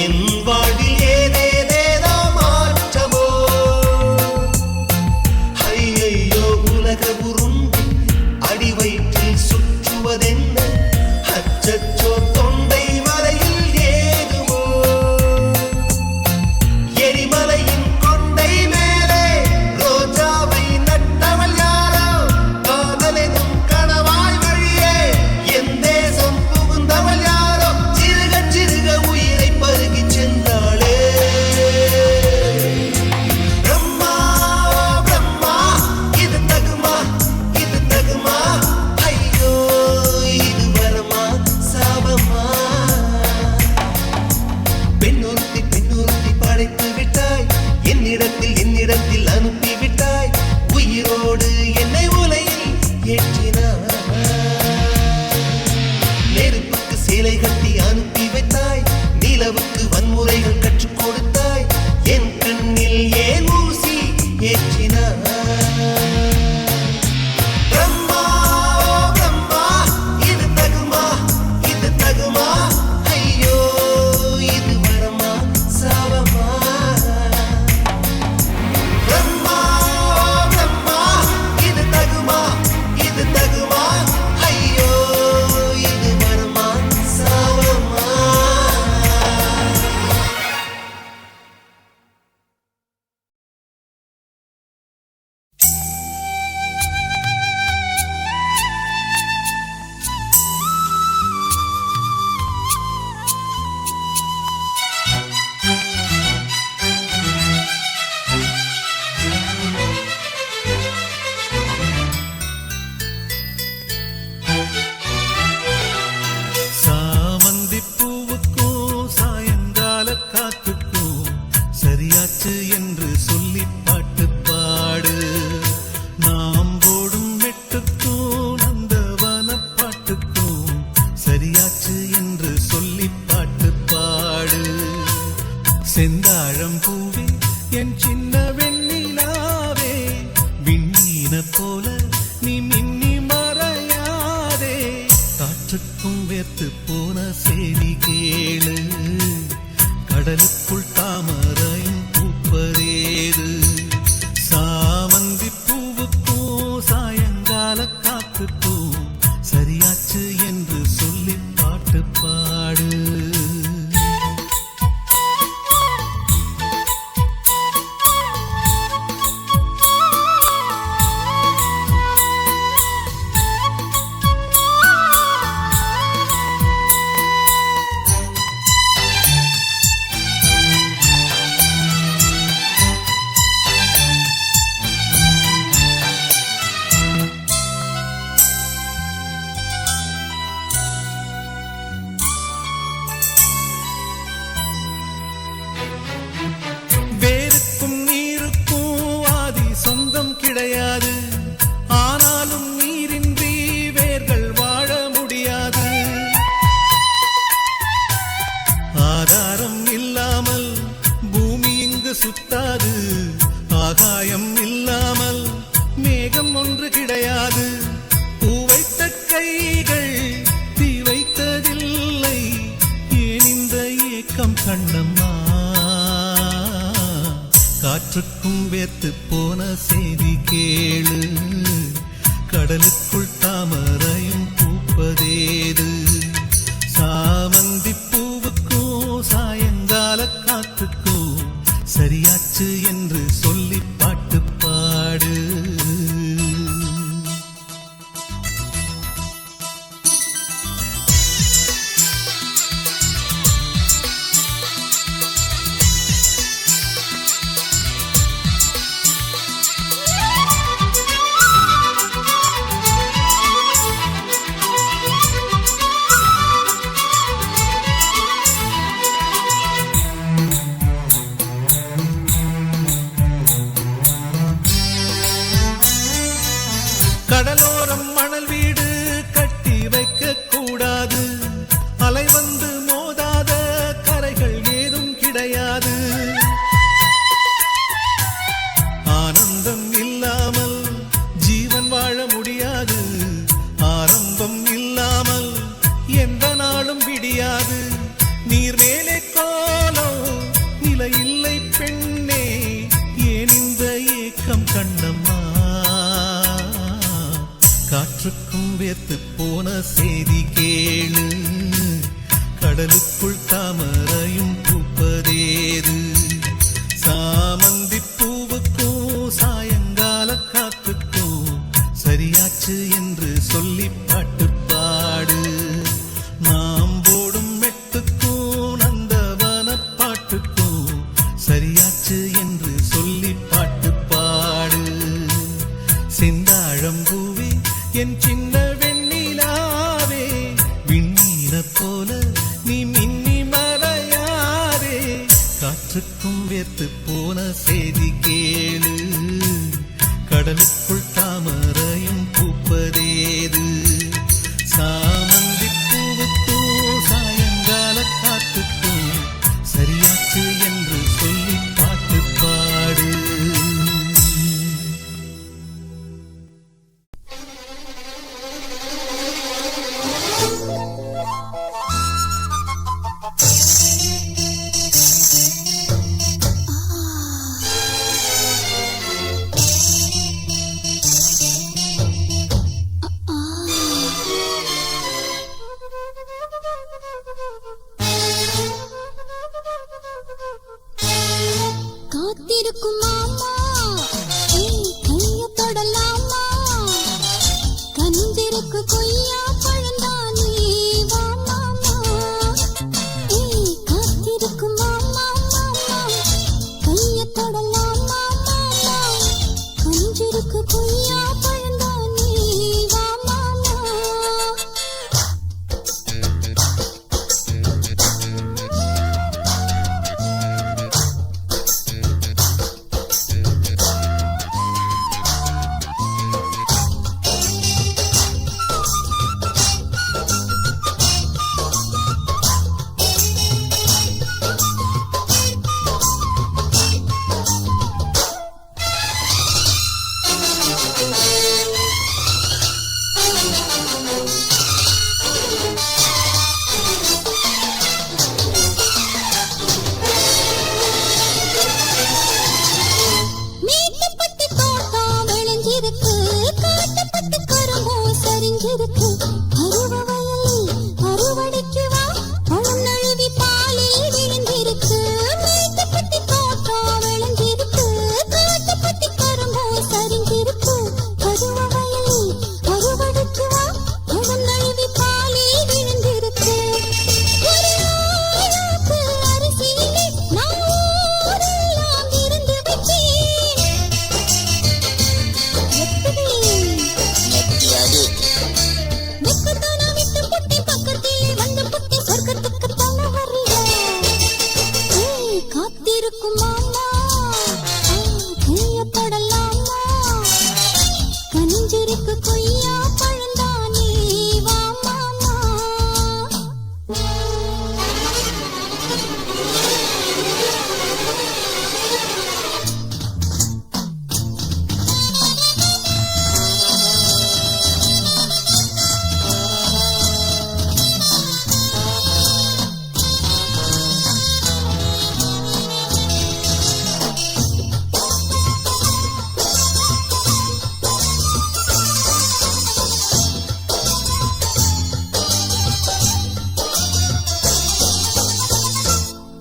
என் வாழ்வில் ஏதேதேதோ மாற்றமோ ஐயையோ உலக உருண்டு அடி வயிற்றில் சுற்றுவதென்ன அச்சச்சோ தொண்டை வரையில் ஏதுமோ எரிமலையின் கொண்டை மேலே ரோஜாவை நட்டவள் யாரோ காதலெனும் கணவாய் வழியே என் போல நீ மின்னி மறையாதே காற்றுக்கும் வேர்த்து போன செய்தி கேளு கடலுக்குள் தாமரையும் பூப்பதேது சாமந்தி பூவுக்கும் சாயங்கால காத்துக்கும் சரியாச்சு என்று சொல்லி பாட்டு பாடு கிடையாது ஆனாலும் நீரின்றி வேர்கள் வாழ முடியாது ஆதாரம் இல்லாமல் பூமி இங்கு சுத்தாது ஆகாயம் இல்லாமல் மேகம் ஒன்று கிடையாது பூ வைத்த கைகள் தீ வைத்ததில்லை ஏன் இந்த ஏக்கம் கண்ணம்மா காற்றுக்கும் வேத்து போன செய்தி கேளு கடலுக்குள் தாமரையும் பூப்பதேது சாமந்தி பூவுக்கும் சாயங்கால காத்துக்கும் சரியாச்சு என்று சொல்லி பாட்டு பாடு கடலோரம் மணல் வீடு கட்டி வைக்க கூடாது அலை வந்து மோதாத கரைகள் ஏதும் கிடையாது ஆனந்தம் இல்லாமல் ஜீவன் வாழ முடியாது ஆரம்பம் இல்லாமல் எந்த நாளும் விடியாது நீர் மேலே கோலம் நிலை இல்லை பெண்ணே ஏன் இந்த ஏக்கம் கண்ணம்மா காற்றுக்கும் வேத்து போன செய்தி கேளு கடலுக்குள் தாமரையும் பூப்பதேது சாமந்தி பூவுக்கும் சாயங்கால காத்துக்கும் சரியாச்சு என்று சொல்லி பாட்டு பாடு நாம் போடும் மெட்டுக்கும் நந்தவன பாட்டுக்கும் சரியாச்சு என்று சொல்லி பாட்டு பாடு செந்தாழம்பூவே என் சின்ன வெண்ணிலாவே விண்ணீன போல நீ மின்னி மறையாதே காற்றுக்கும் வேர்த்து போன செய்தி கேளு கடலுக்குள் தாமரையும் பூப்பதேது சாமந்தி பூவுக்கும் சாயங்கால காத்துக்கும் சரியாச்சு என்று சொல்லி பாட்டு பாடு காத்திருக்கும் மாமா கைய தொடலாமா கந்திருக்கு கொய்யா பழந்தானே வா மாமா காத்திருக்கும் மாமா மாமா கைய தொடலாமா மாமா கந்திருக்கு கொய்யா பழந்தானே வா மாமா விளைஞ்சிருக்கு பருவ வயலில் அறுவடைக்கு வா பழம் நழுவி பாலே விழுந்திருக்கு மேட்டுப்பட்டி தோட்டம் விளைஞ்சிருக்கு காட்டுப்பட்டி கரும்போ சரிஞ்சிருக்கு பருவ வயலில் அறுவடைக்கு வா பழம் நழுவி பாலே விழுந்திருக்கு ஒரு ஆளாக்கு அரிசியிலே நான் ஊரெல்லாம் இருந்து வச்சேன் வெக்கத்தானா விட்டு புட்டி பக்கத்திலே வந்து புட்டி சொர்க்கத்துக்கு தான வர்றியா காத்திருக்கும் மாமா கைய தொடலாமா கனிஞ்சிருக்கு கொய்யா பழந்தானே வா மாமா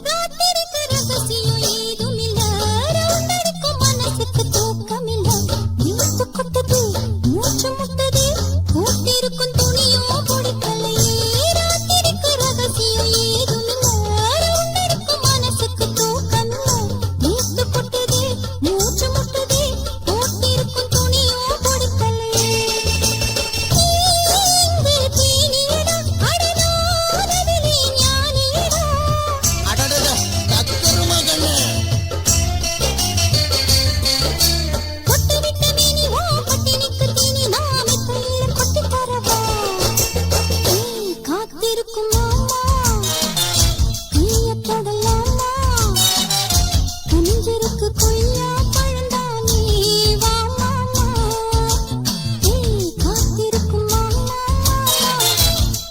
ராத்திரிக்கு ரகசியம் ஏதுமில்ல ரவுண்டடிக்கும் மனசுக்கு தூக்கமில்ல இழுத்து கொட்டது மூச்சு முட்டது கூட்டிருக்கும் துணியும் பிடிக்கலையே ராத்திரிக்கு ரகசியம் ஏதுமில்ல ரவுண்டடிக்கும் மனசுக்கு தூக்கமில்ல இழுத்து கொட்டது மூச்சு முட்டது கூட்டிருக்கும் துணியும் பிடிக்கலையே இங்கே தீனியடா அடனானதிலே ஞானியடா கொட்டு விட்ட மேனி ஓ பட்டினிக்கு தீனி நாமே கையிலும் கொட்டி தரவா காத்திருக்கும் மாமா கைய தொடலாமா கனிஞ்சிருக்கு கொய்யா பழந்தானே வா மாமா காத்திருக்கும் மாமா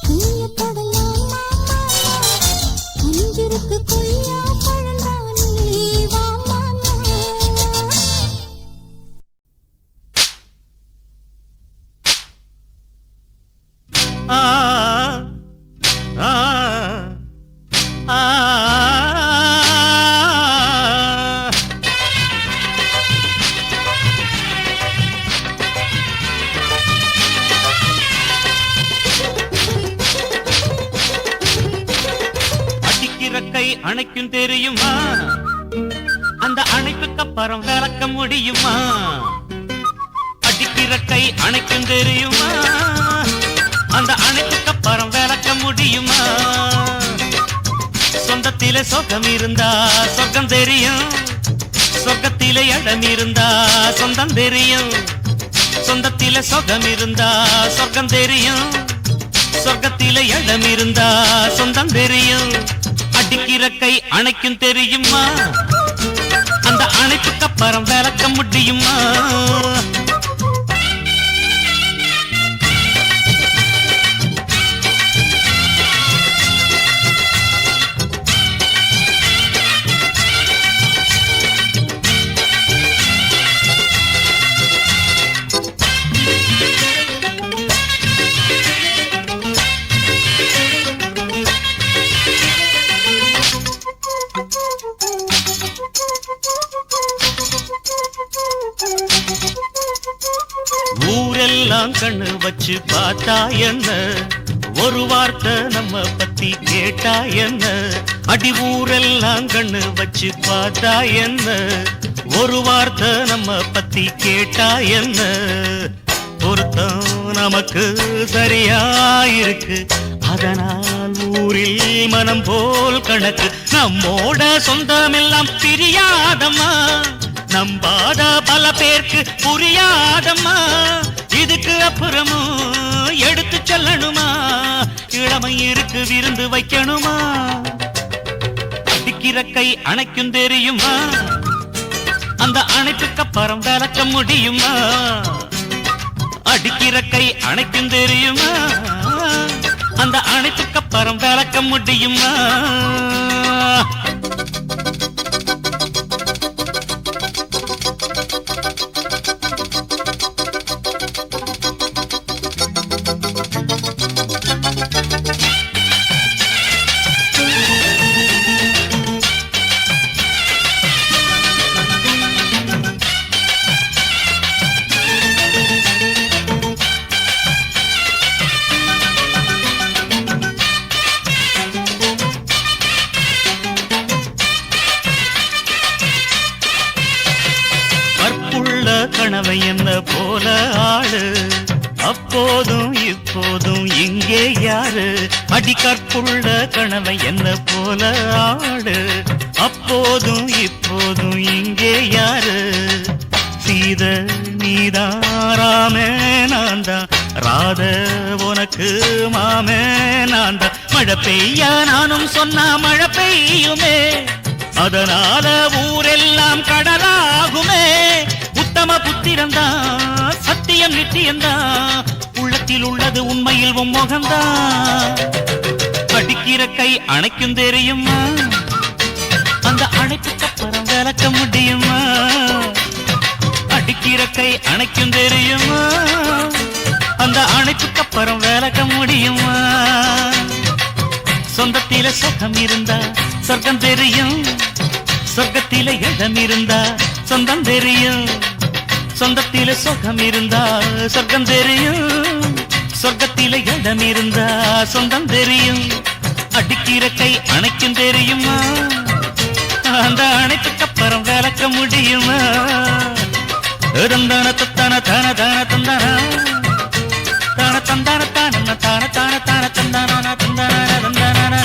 கைய தொடலாமா கனிஞ்சிருக்கு கொய்யா பழந்தானே வா மாமா ஆ ஆ ஆ அடிக்கிற கை அணைக்கும் தெரியுமா அந்த அணைப்புக்கு அப்புறம் விளக்க முடியுமா அடிக்கிற கை அணைக்கும் தெரியுமா அந்த அணைப்புக்கு அப்புறம் விளக்க முடியுமா சொந்தத்திலே சொர்க்கம் இருந்தா சொர்க்கம் தெரியும் சொர்க்கத்திலே இடம் இருந்தா சொந்தம் தெரியும் சொந்தத்திலே சொர்க்கம் இருந்தா சொர்க்கம் தெரியும் சொர்க்கத்திலே இடம் இருந்தா சொந்தம் தெரியும் அடிக்கிற கை அணைக்கும் தெரியுமா அந்த அணைப்புக்கு அப்புறம் விளக்க முடியுமா ஊரெல்லாம் கண்ணு வச்சு பார்த்தா என்ன ஒரு வார்த்தை நம்ம பத்தி கேட்டா என்ன அடி ஊரெல்லாம் கண்ணு வச்சு பார்த்தா என்ன ஒரு வார்த்தை நம்ம பத்தி கேட்டா என்ன பொருத்தம் நமக்கு சரியாயிருக்கு அதனால் ஊரில் மனம் போல் கணக்கு நம்மோட சொந்தமெல்லாம் பிரியாதம்மா நம்பாத பல பேருக்கு புரியாதம்மா இதுக்கு அப்புறமும் எடுத்து சொல்லணுமா இளமை இருக்கு விருந்து வைக்கணுமா அடிக்கிற கை அணைக்கும் தெரியுமா அந்த அணைப்புக்கு அப்புறம் விளக்க முடியுமா அடிக்கிற கை அணைக்கும் தெரியுமா அந்த அணைப்புக்கு அப்புறம் விளக்க முடியுமா கணவன் என்ன போல ஆளு அப்போதும் இப்போதும் இங்கே யாரு அடிக்கற்புள்ள கணவன் என்ன போல ஆளு அப்போதும் இப்போதும் இங்கே யாரு சீத நீதாராமே நான்தான் ராத உனக்கு மாமே நான்தான் மழை பெய்யா நானும் சொன்னா மழை பெய்யுமே அதனால ஊரெல்லாம் கடலாகுமே உத்தம புத்திரந்தான் சத்தியம் நித்தியந்தான் உள்ளத்தில் உள்ளது உண்மையில் முகம்தான் அடிக்கிற கை அணைக்கும் தெரியுமா அந்த அணைப்புக்கு அப்புறம் விளக்க முடியுமா அடிக்கிற கை அணைக்கும் தெரியுமா அந்த அணைப்புக்கு அப்புறம் விளக்க முடியுமா சொந்தத்தில சுகம் இருந்தா சொர்க்கம் தெரியும் சொர்க்கத்தில இடம் இருந்தா சொந்தம் தெரியும் சொந்தத்தில சுகம் இருந்தா சொர்க்கம் தெரியும் சொர்க்கத்தில இடம் இருந்தா சொந்தம் தெரியும் அடிக்கிற கை அணைக்கும் தெரியுமா அந்த அணைப்புக்கு அப்புறம் விளக்க முடியுமா தந்தன தத்தன தன தன தந்தன தன தந்தன தான தான தான தான தந்தன தந்தன தந்தன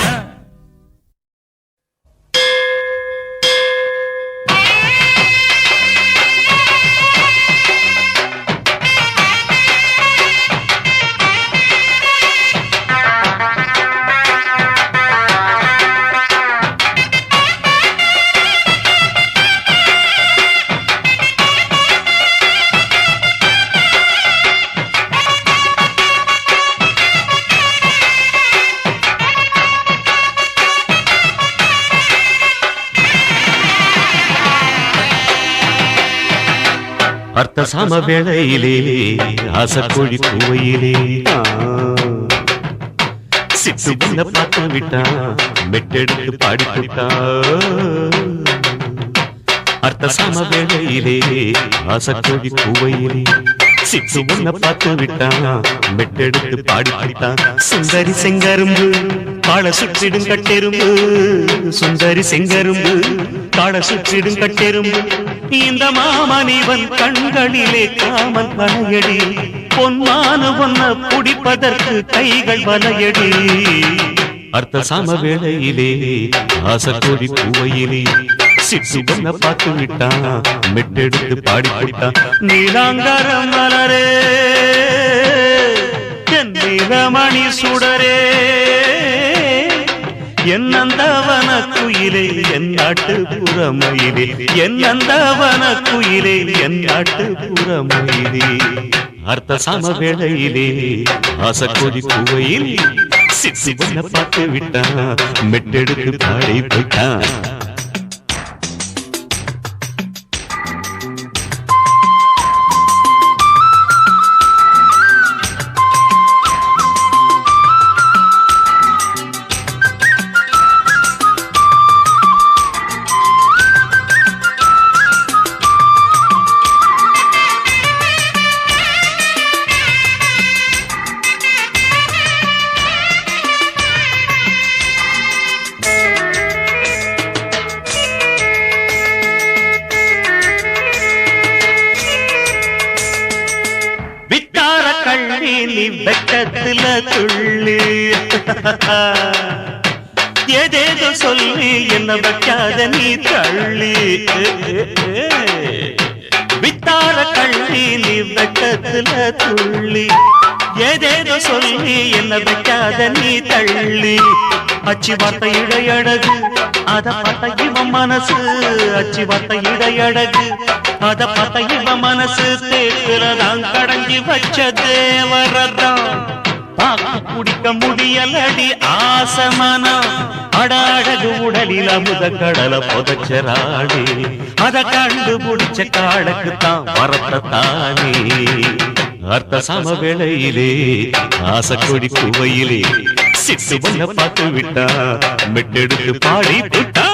அர்த்த சம வேளையிலே ஆசக்கோழி கூவையிலே சித்து புள்ள பார்த்து விட்டா மெட்டெடுத்து பாடி விட்டா அர்த்த சம வேளையிலே ஆசக்கோழி கூவையிலே சித்து புள்ள பார்த்து விட்டா மெட்டெடுத்து பாடி விட்டா சுந்தரி செங்கரும்பு காள சுற்றிடும் கட்டெரும்பு சுந்தரி செங்கரும்பு காள சுற்றிடும் கட்டெரும்பு இந்த மாமனிவன் கண்களிலே காமன் வலையடி பொன்மான பொன்ன புடிப்பதற்கு கைகள் வலையடி அர்த்த சம வேளையிலே ஆசக்கோடி பூவையிலே சிட்டு பொன்ன பார்த்து விட்டா மெட்டெடுத்து பாடி விட்டா நீலாங்கரம் மலரே என் நீலமணி சுடரே என்னந்தவன குயிலே என் நாட்டு புறமயிலே என்னந்தவன குயிலே என் நாட்டு புறமயிலே அர்த்த சம வேளையிலே ஆசக்கோடி பூவையில் சித்தி பொன்ன பார்த்து விட்டா மெட்டெடுத்து பாடி போயிட்டா வெட்டத்துல துள்ளி ஏதேதோ சொல்லி என்ன வைக்காத நீ தள்ளி வித்தார கள்ளி நீ வெட்டத்துல துள்ளி ஏதேதோ சொல்லி என்ன வைக்காத நீ தள்ளி அச்சி வார்த்தை இடையழகு அத பார்த்த இவன் மனசு அச்சி வார்த்தை இடையழகு அத பார்த்த இவன் மனசு தேக்குறதான் கடஞ்சி வச்ச தேவரதான் குடிக்க முடியலடி ஆசமனம் அடாடகு உடலில் அமுத கடலை புதைச்சராடி அத கண்டுபிடிச்ச காடக்குத்தான் வரத்தானே அர்த்த சம வேளையிலே ஆசக்கொடி குவையிலே சிட்டு பொன்ன பார்த்து விட்டா மெட்டெடுத்து பாடி விட்டா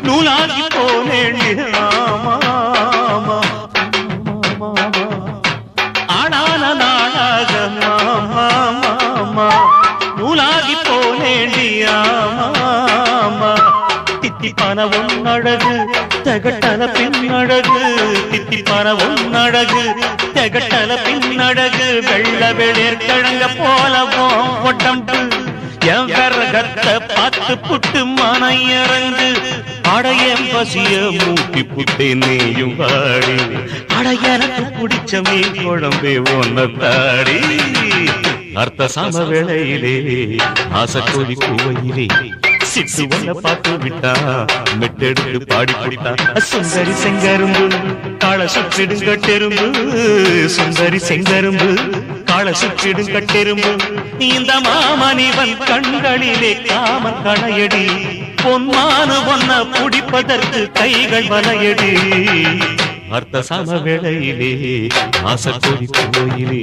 நூலாகி போனேண்டி ஆடான நாடாக நூலாகி போனேண்டி தித்திப்பான அழகு தகட்டல பின்னழகு தித்திப்பான அழகு தகட்டல பின்னழகு வெள்ள வெளிர் கிழங்க போலவும் உடம்பு என் விறகத்தை பார்த்து புட்டு மனையறந்து அடையன் பசிய மூட்டி புட்டே நீயும் வாடி அடையனக்கு பிடிச்ச மீன் குழம்பே ஒன்ன தாடி அர்த்த சம வேளையிலே ஆசை கொதி கூவையிலே சிட்டு ஒன்ன பார்த்து விட்டா மெட்டெடுத்து பாடி போட்டா சுந்தரி செங்கரும்பு காள சுற்றிடுங்கட்டெரும்பு சுந்தரி செங்கரும்பு காள சுற்றிடுங்கட்டெரும்பு இந்த மாமனிவன் கண்களிலே காமன் கணையடி பொன்மானு ஒன்ன புடிப்பதற்கு கைகள் வலையடி அர்த்த சம வேளையிலே ஆசை கொதி கோயிலே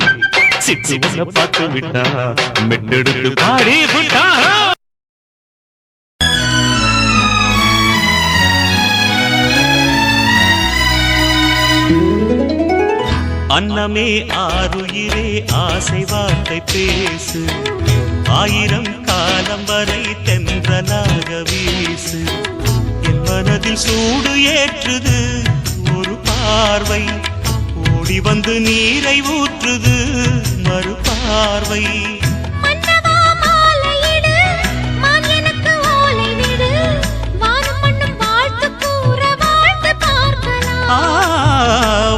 சிட்டு ஒன்ன பார்த்து விட்டா மெட்டெடுத்து பாடி விட்டா அன்னமே ஆருயிரே ஆசை வார்த்தை பேசு ஆயிரம் காலம் வரை தென்றலாக வீசு என் மனதில் சூடு ஏற்றுது ஒரு பார்வை ஓடி வந்து நீரை ஊற்றுது மறு பார்வை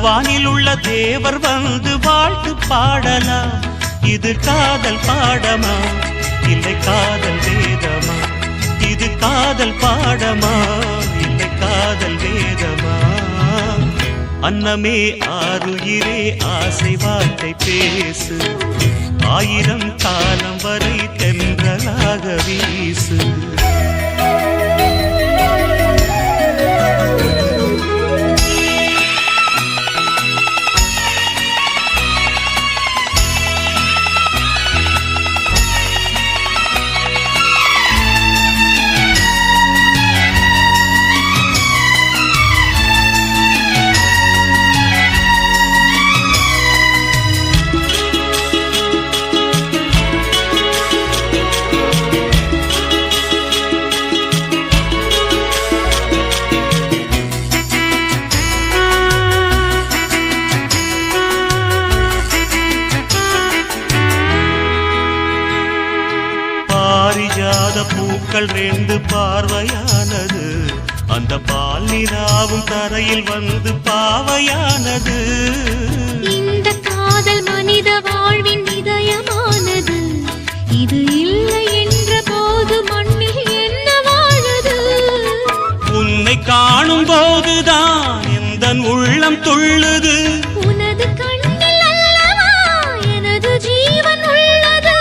வானில் உள்ள தேவர் வந்து வாழ்த்து பாடலாம் இது காதல் பாடமா இல்லை காதல் வேதமா இது காதல் பாடமா இல்லை காதல் வேதமா அன்னமே ஆருயிரே ஆசை வார்த்தை பேசு ஆயிரம் காலம் வரை தென்றலாக வீசு பூக்கள் ரெண்டு பார்வையானது அந்த பால் நிலாவும் தரையில் வந்து பாவையானது இந்த காதல் மனித வாழ்வின் இதயமானது இது இல்லை என்ற போது மண்ணில் என்ன வாழுது உன்னை காணும் போதுதான் எந்த உள்ளம் துள்ளுது உனது கண்ணில் அல்லவா எனது ஜீவன் உள்ளது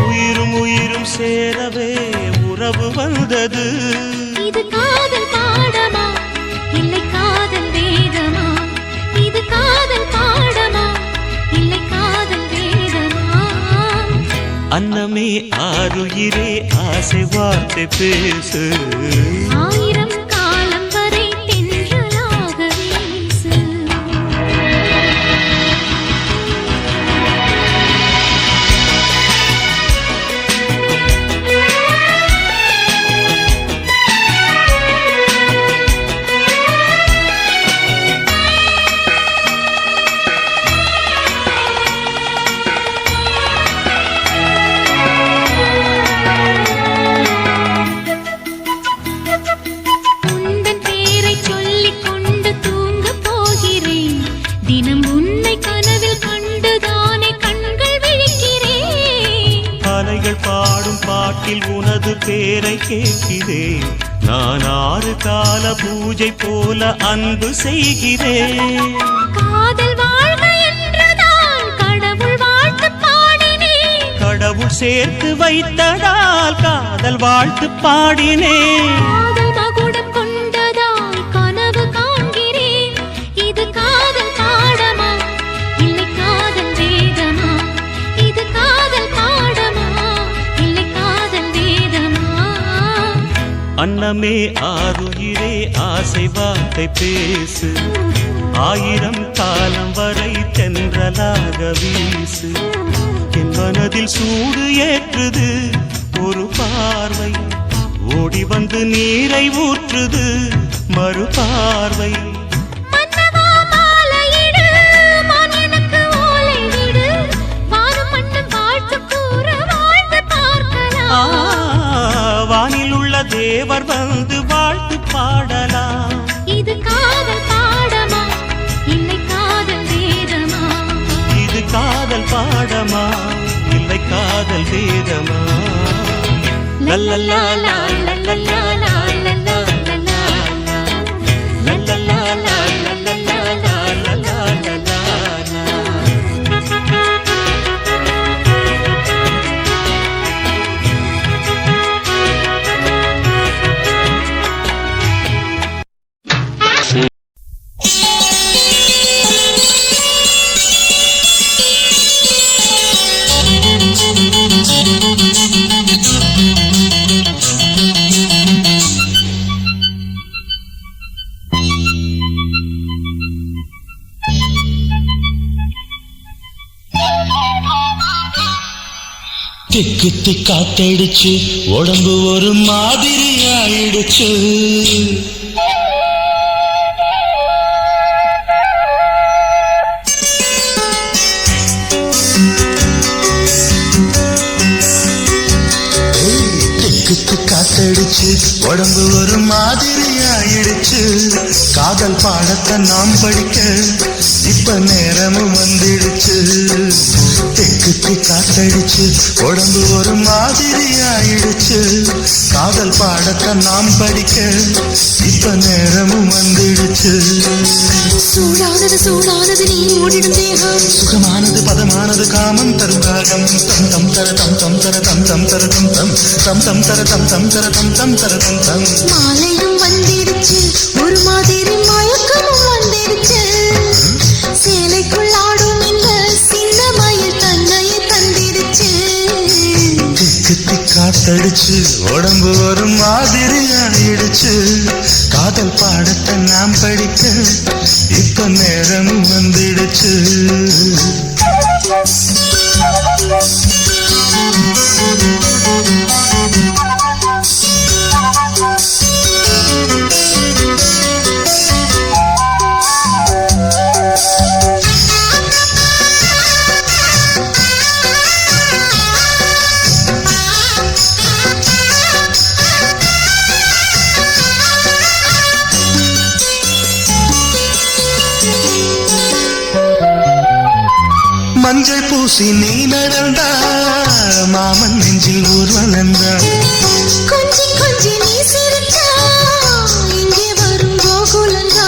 உயிரும் உயிரும் சேரவே உறவு வந்தது இது காதல் பாடமா இல்லை காதல் வேதமா இது காதல் பாடமா இல்லை காதல் வேதமா அன்னமே ஆருயிரே ஆசை வார்த்தை பேசு ஆயிரம் காலம் வரை தென்றலாக வீசு பாடும் பாட்டில் உனது பேரை கேட்கிறேன் நான் 6 கால பூஜை போல அன்பு செய்கிறேன் காதல் வாழ்க என்றுதான் கடவுள் வாழ்த்து பாடினேன் கடவுள் சேர்த்து வைத்ததால் காதல் வாழ்த்து பாடினேன் காதல் மகுடம் கொண்டதால் கனவு காண்கிறேன் இது காதல் பாடமா இல்லை காதல் வேதமா இது காதல் அன்னமே ஆருயிரே ஆசை வார்த்தை பேசு, ஆயிரம் காலம் வரை தென்றலாக வீசு. என் மனதில் சூடு ஏற்றுது ஒரு பார்வை, ஓடி வந்து நீரை ஊற்றுது மறு பார்வை. வானில் உள்ள தேவர் வந்து வாழ்த்து பாடலாம். இது காதல் பாடமா இல்லை காதல் வேதமா? இது காதல் பாடமா இல்லை காதல் வேதமா? லல்லல்லா லல்லல்லா லல்லல்லா லல்லல்லா லல்லல்லா லல்லல்லா. திக்கு காத்தடிச்சு உடம்பு ஒரு மாதிரி ஆயிடுச்சு. திக்கு காத்தடிச்சு உடம்பு ஒரு மாதிரி ஆயிடுச்சு. காதல் பாடத்தை நாம் படிக்க இப்ப நேரமும் வந்துடுச்சு. திக்கு காத்தடிச்சு உடம்பு ஒரு மாதிரி ஆயிடுச்சு. காதல் பாடத்தை நாம் படிக்க இப்ப நேரமும் வந்துடுச்சு. சூடானது சூடானது நீ ஓடிடும் தேகம், சுகமானது பதமானது காமம் தரும் ராகம். தம் தம் தர தம் தம் தர தம் தம் தர தம் தம் தம் தம் தர தம் தம் தர தம் தம் தர தம் தம். மாலையும் வந்திடுச்சு ஒரு மாதிரி மயக்கமும் வந்திடுச்சு. சேலைக்குள் ஆடும் இந்த சின்ன மயில் தன்னையை தந்திடுச்சு. திக்கு காத்தடிச்சு உடம்பு ஒரு மாதிரி ஆயிடுச்சு. காதல் பாடத்தை நாம் படிக்க இப்ப நேரமும் வந்துடுச்சு. மஞ்சள் பூசி நீ நடந்தா மாமன் நெஞ்சில் ஊர்வலந்தா. கொஞ்சி கொஞ்சி நீ சிரிச்சா இங்கே வரும் கோகுலந்தா.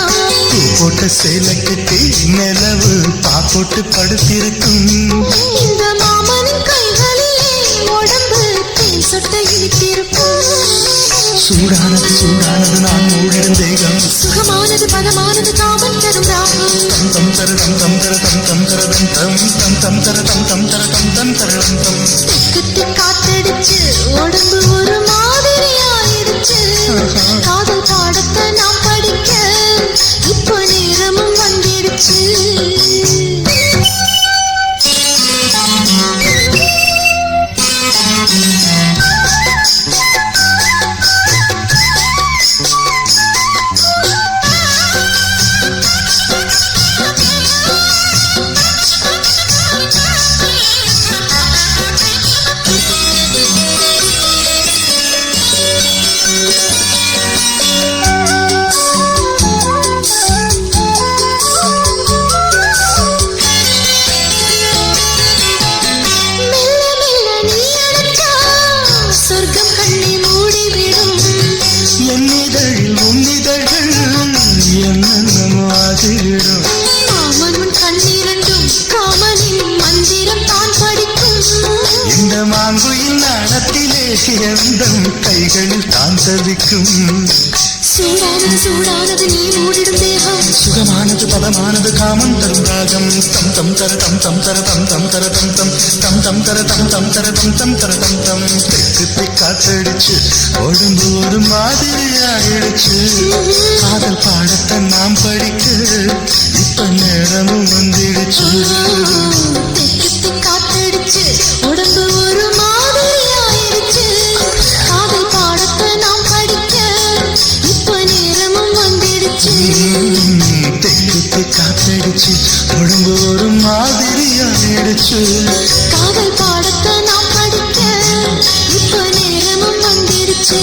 பூ போட்ட சேலை கட்டி நிலவு பாப்போட்டு படுத்திருக்கும். இந்த மாமனின் கைகளிலே உடம்பு தேன் சொட்ட இழுத்திருக்கும். சூடானது சூடானது நான் மூடிடும் தேகம். சுகமானது பதமானது காமன் தரும் ராகம். தம் தம் தர தம் தம் தர தம் தம் தர தம் தம் தம் தம் தர தம் தம் தர தம் தம் தர தம் தம். திக்கு காத்தடிச்சு உடம்பு ஒரு மாதிரி ஆயிடுச்சு. காதல் பாடத்தை நாம் படிக்க இப்ப நேரமும் வந்துடுச்சு. எந்தம் கைகளில் தான் தவிக்கும். சூடானது சூடானது நீ மூடிடும் தேகம். சுகமானது பதமானது காமம் தரும் ராகம். தம் தம் தர தம் தம் தர தம் தம் தர தம் தம் தம் தம் தர தம் தம் தர தம் தம் தர தம் தம். திக்கு காத்தடிச்சு உடம்பு ஒரு மாதிரி ஆயிடுச்சு காதல் பாடத்தை நாம் படிக்க இப்ப நேரமும் வந்துடுச்சு காத்தடிச்சு உடம்பு ஒரு மாதிரி ஆயிடுச்சு காதல் பாடத்தை நாம் படிக்க இப்ப நேரமும் வந்துடுச்சு தெற்கு காத்தடிச்சு உடம்பு ஒரு மாதிரி ஆயிடுச்சு காதல் பாடத்தை நாம் படிக்க இப்ப நேரமும் வந்துடுச்சு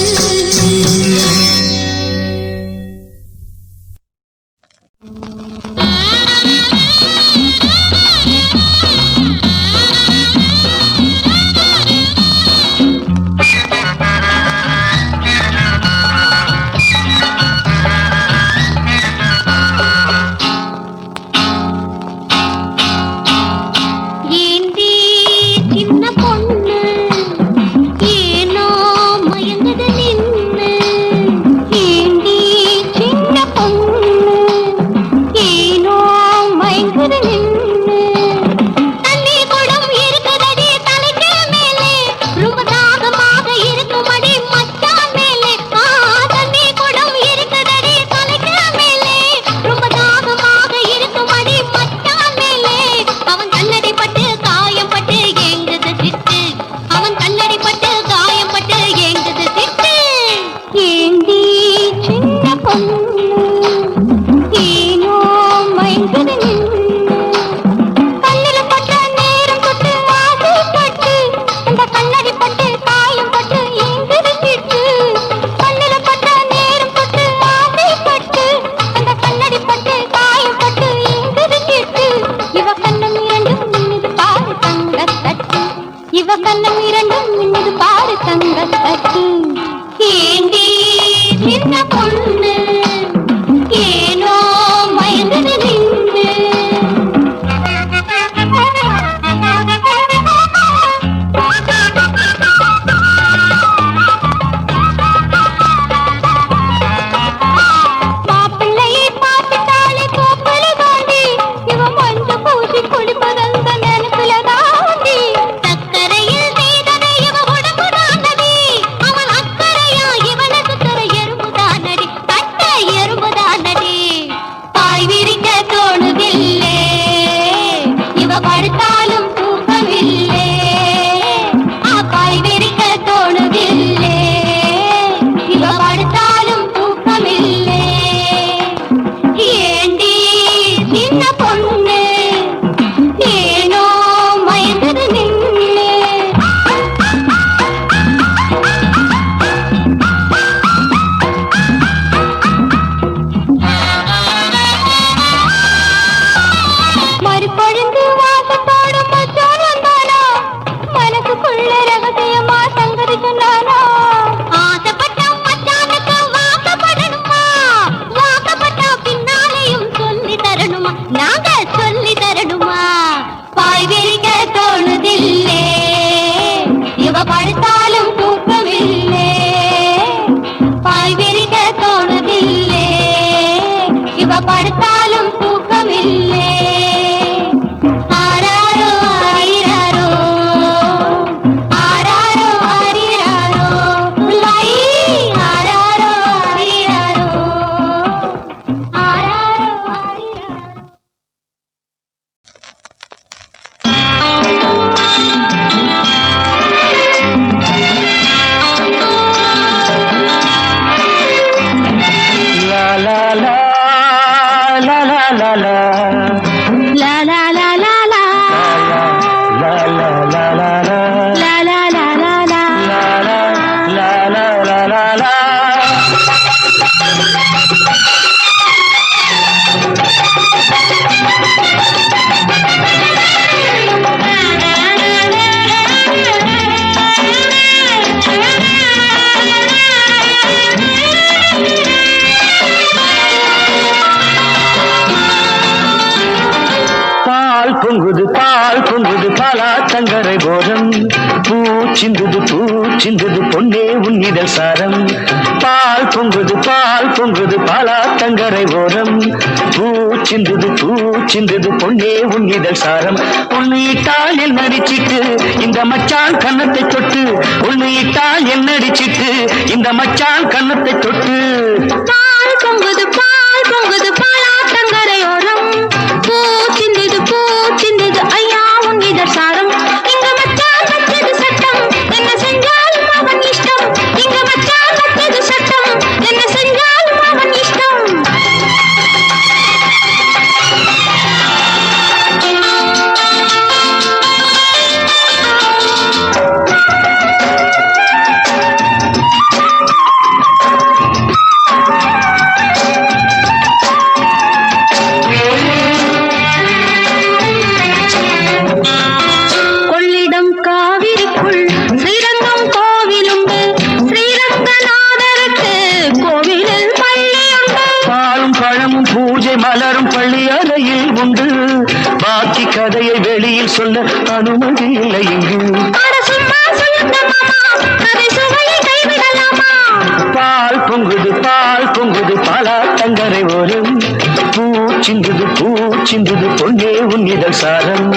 அவன் அக்கறையா இவனுக்கு தர எறும்புதானடி பாலாத்தங்கரை போரம் பூச்சிந்தது பொன்னே உன்னிதழ் சாரம் பால் பொங்குது பாலாத்தங்கரை போரம் பூச்சிந்தது பொன்னே உன்னிதழ் சாரம் உன்னிட்டால் என்னடிச்சிட்டு இந்த மச்சான் கன்னத்தை தொட்டு உன்னிட்டால் என்னடிச்சிட்டு இந்த மச்சான் கன்னத்தை தொட்டு பால் பொங்குது பாலாத்தங்கரையோரம் பூ சிந்தது ஐயா உன் இதழ் சாரம் இங்க மச்சான் வச்சது சட்டம் என்ன செஞ்சாலும் அவன் இஷ்டம் இங்க மச்சான் வச்சது சட்டம் என்ன செஞ்சாலும் அவன் இஷ்டம் கதையை வெளியில் சொல்ல அனுமதி இல்லை இங்கு பால் பொங்குது பாலாத்தங்கரை ஓரம் பூச்சிந்தது பொன்னே உன்னிதழ் சாரம்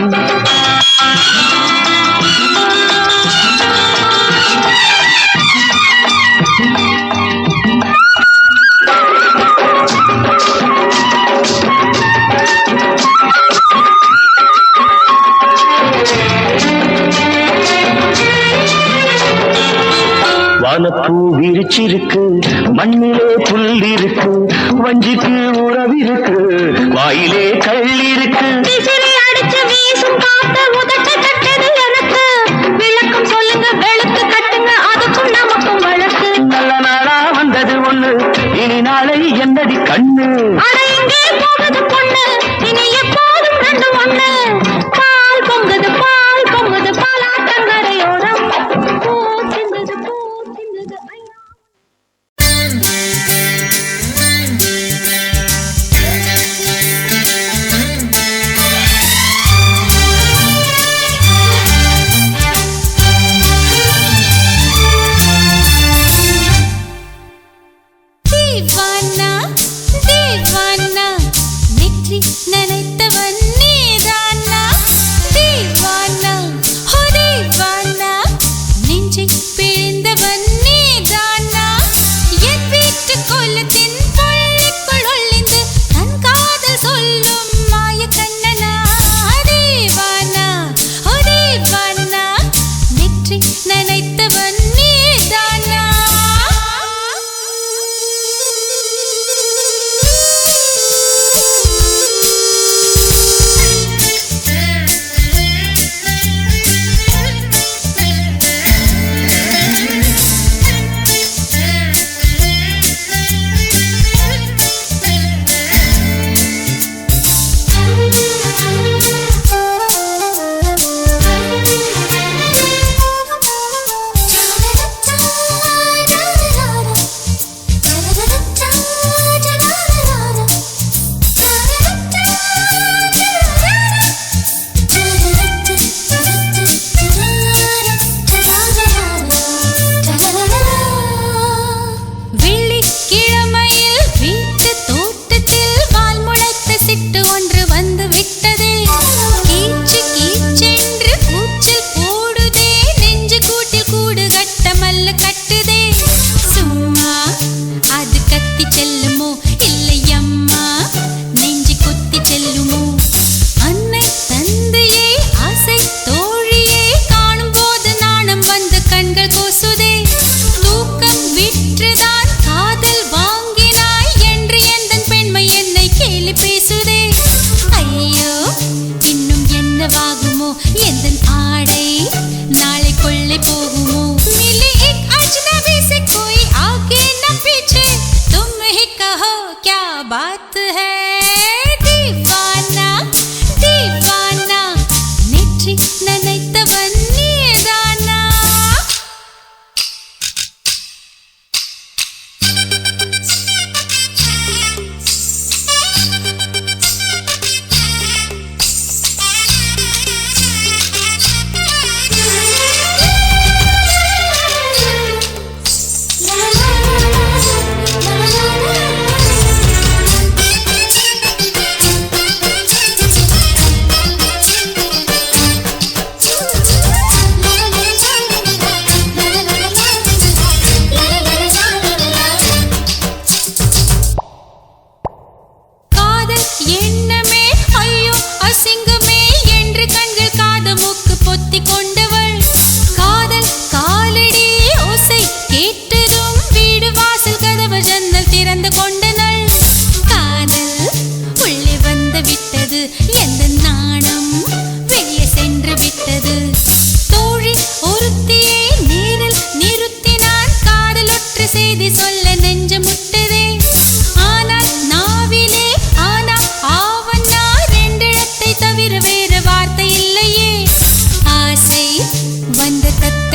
வானப்பூ விரிச்சிருக்கு மண்ணிலே புல் இருக்கு வஞ்சிக்கு உறவிருக்கு வாயிலே கள்ளிருக்கு அடிச்சு வீசும் காத்த உதட்ட கட்டது எனக்கு விளக்கம் சொல்லுங்க வெளுத்து கட்டுங்க அதுக்கும் நமக்கும் வழக்கு நல்ல நாளா வந்தது ஒண்ணு இனி நாளை என்னடி கண்ணு அட இங்கே போகுது பொண்ணு இனி எப்போதும் ரெண்டு ஒண்ணு பால் பொங்குது பாலாத்தங்கரையோரம் பூ சிந்தது ஐயா दीवाना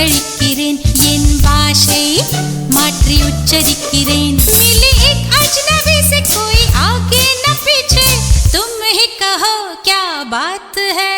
தத்தளிக்கிறேன் என் பாஷை மாற்றி உச்சரிக்கிறேன் मिली एक अजनबी से कोई आगे न पीछे तुम ही कहो क्या बात है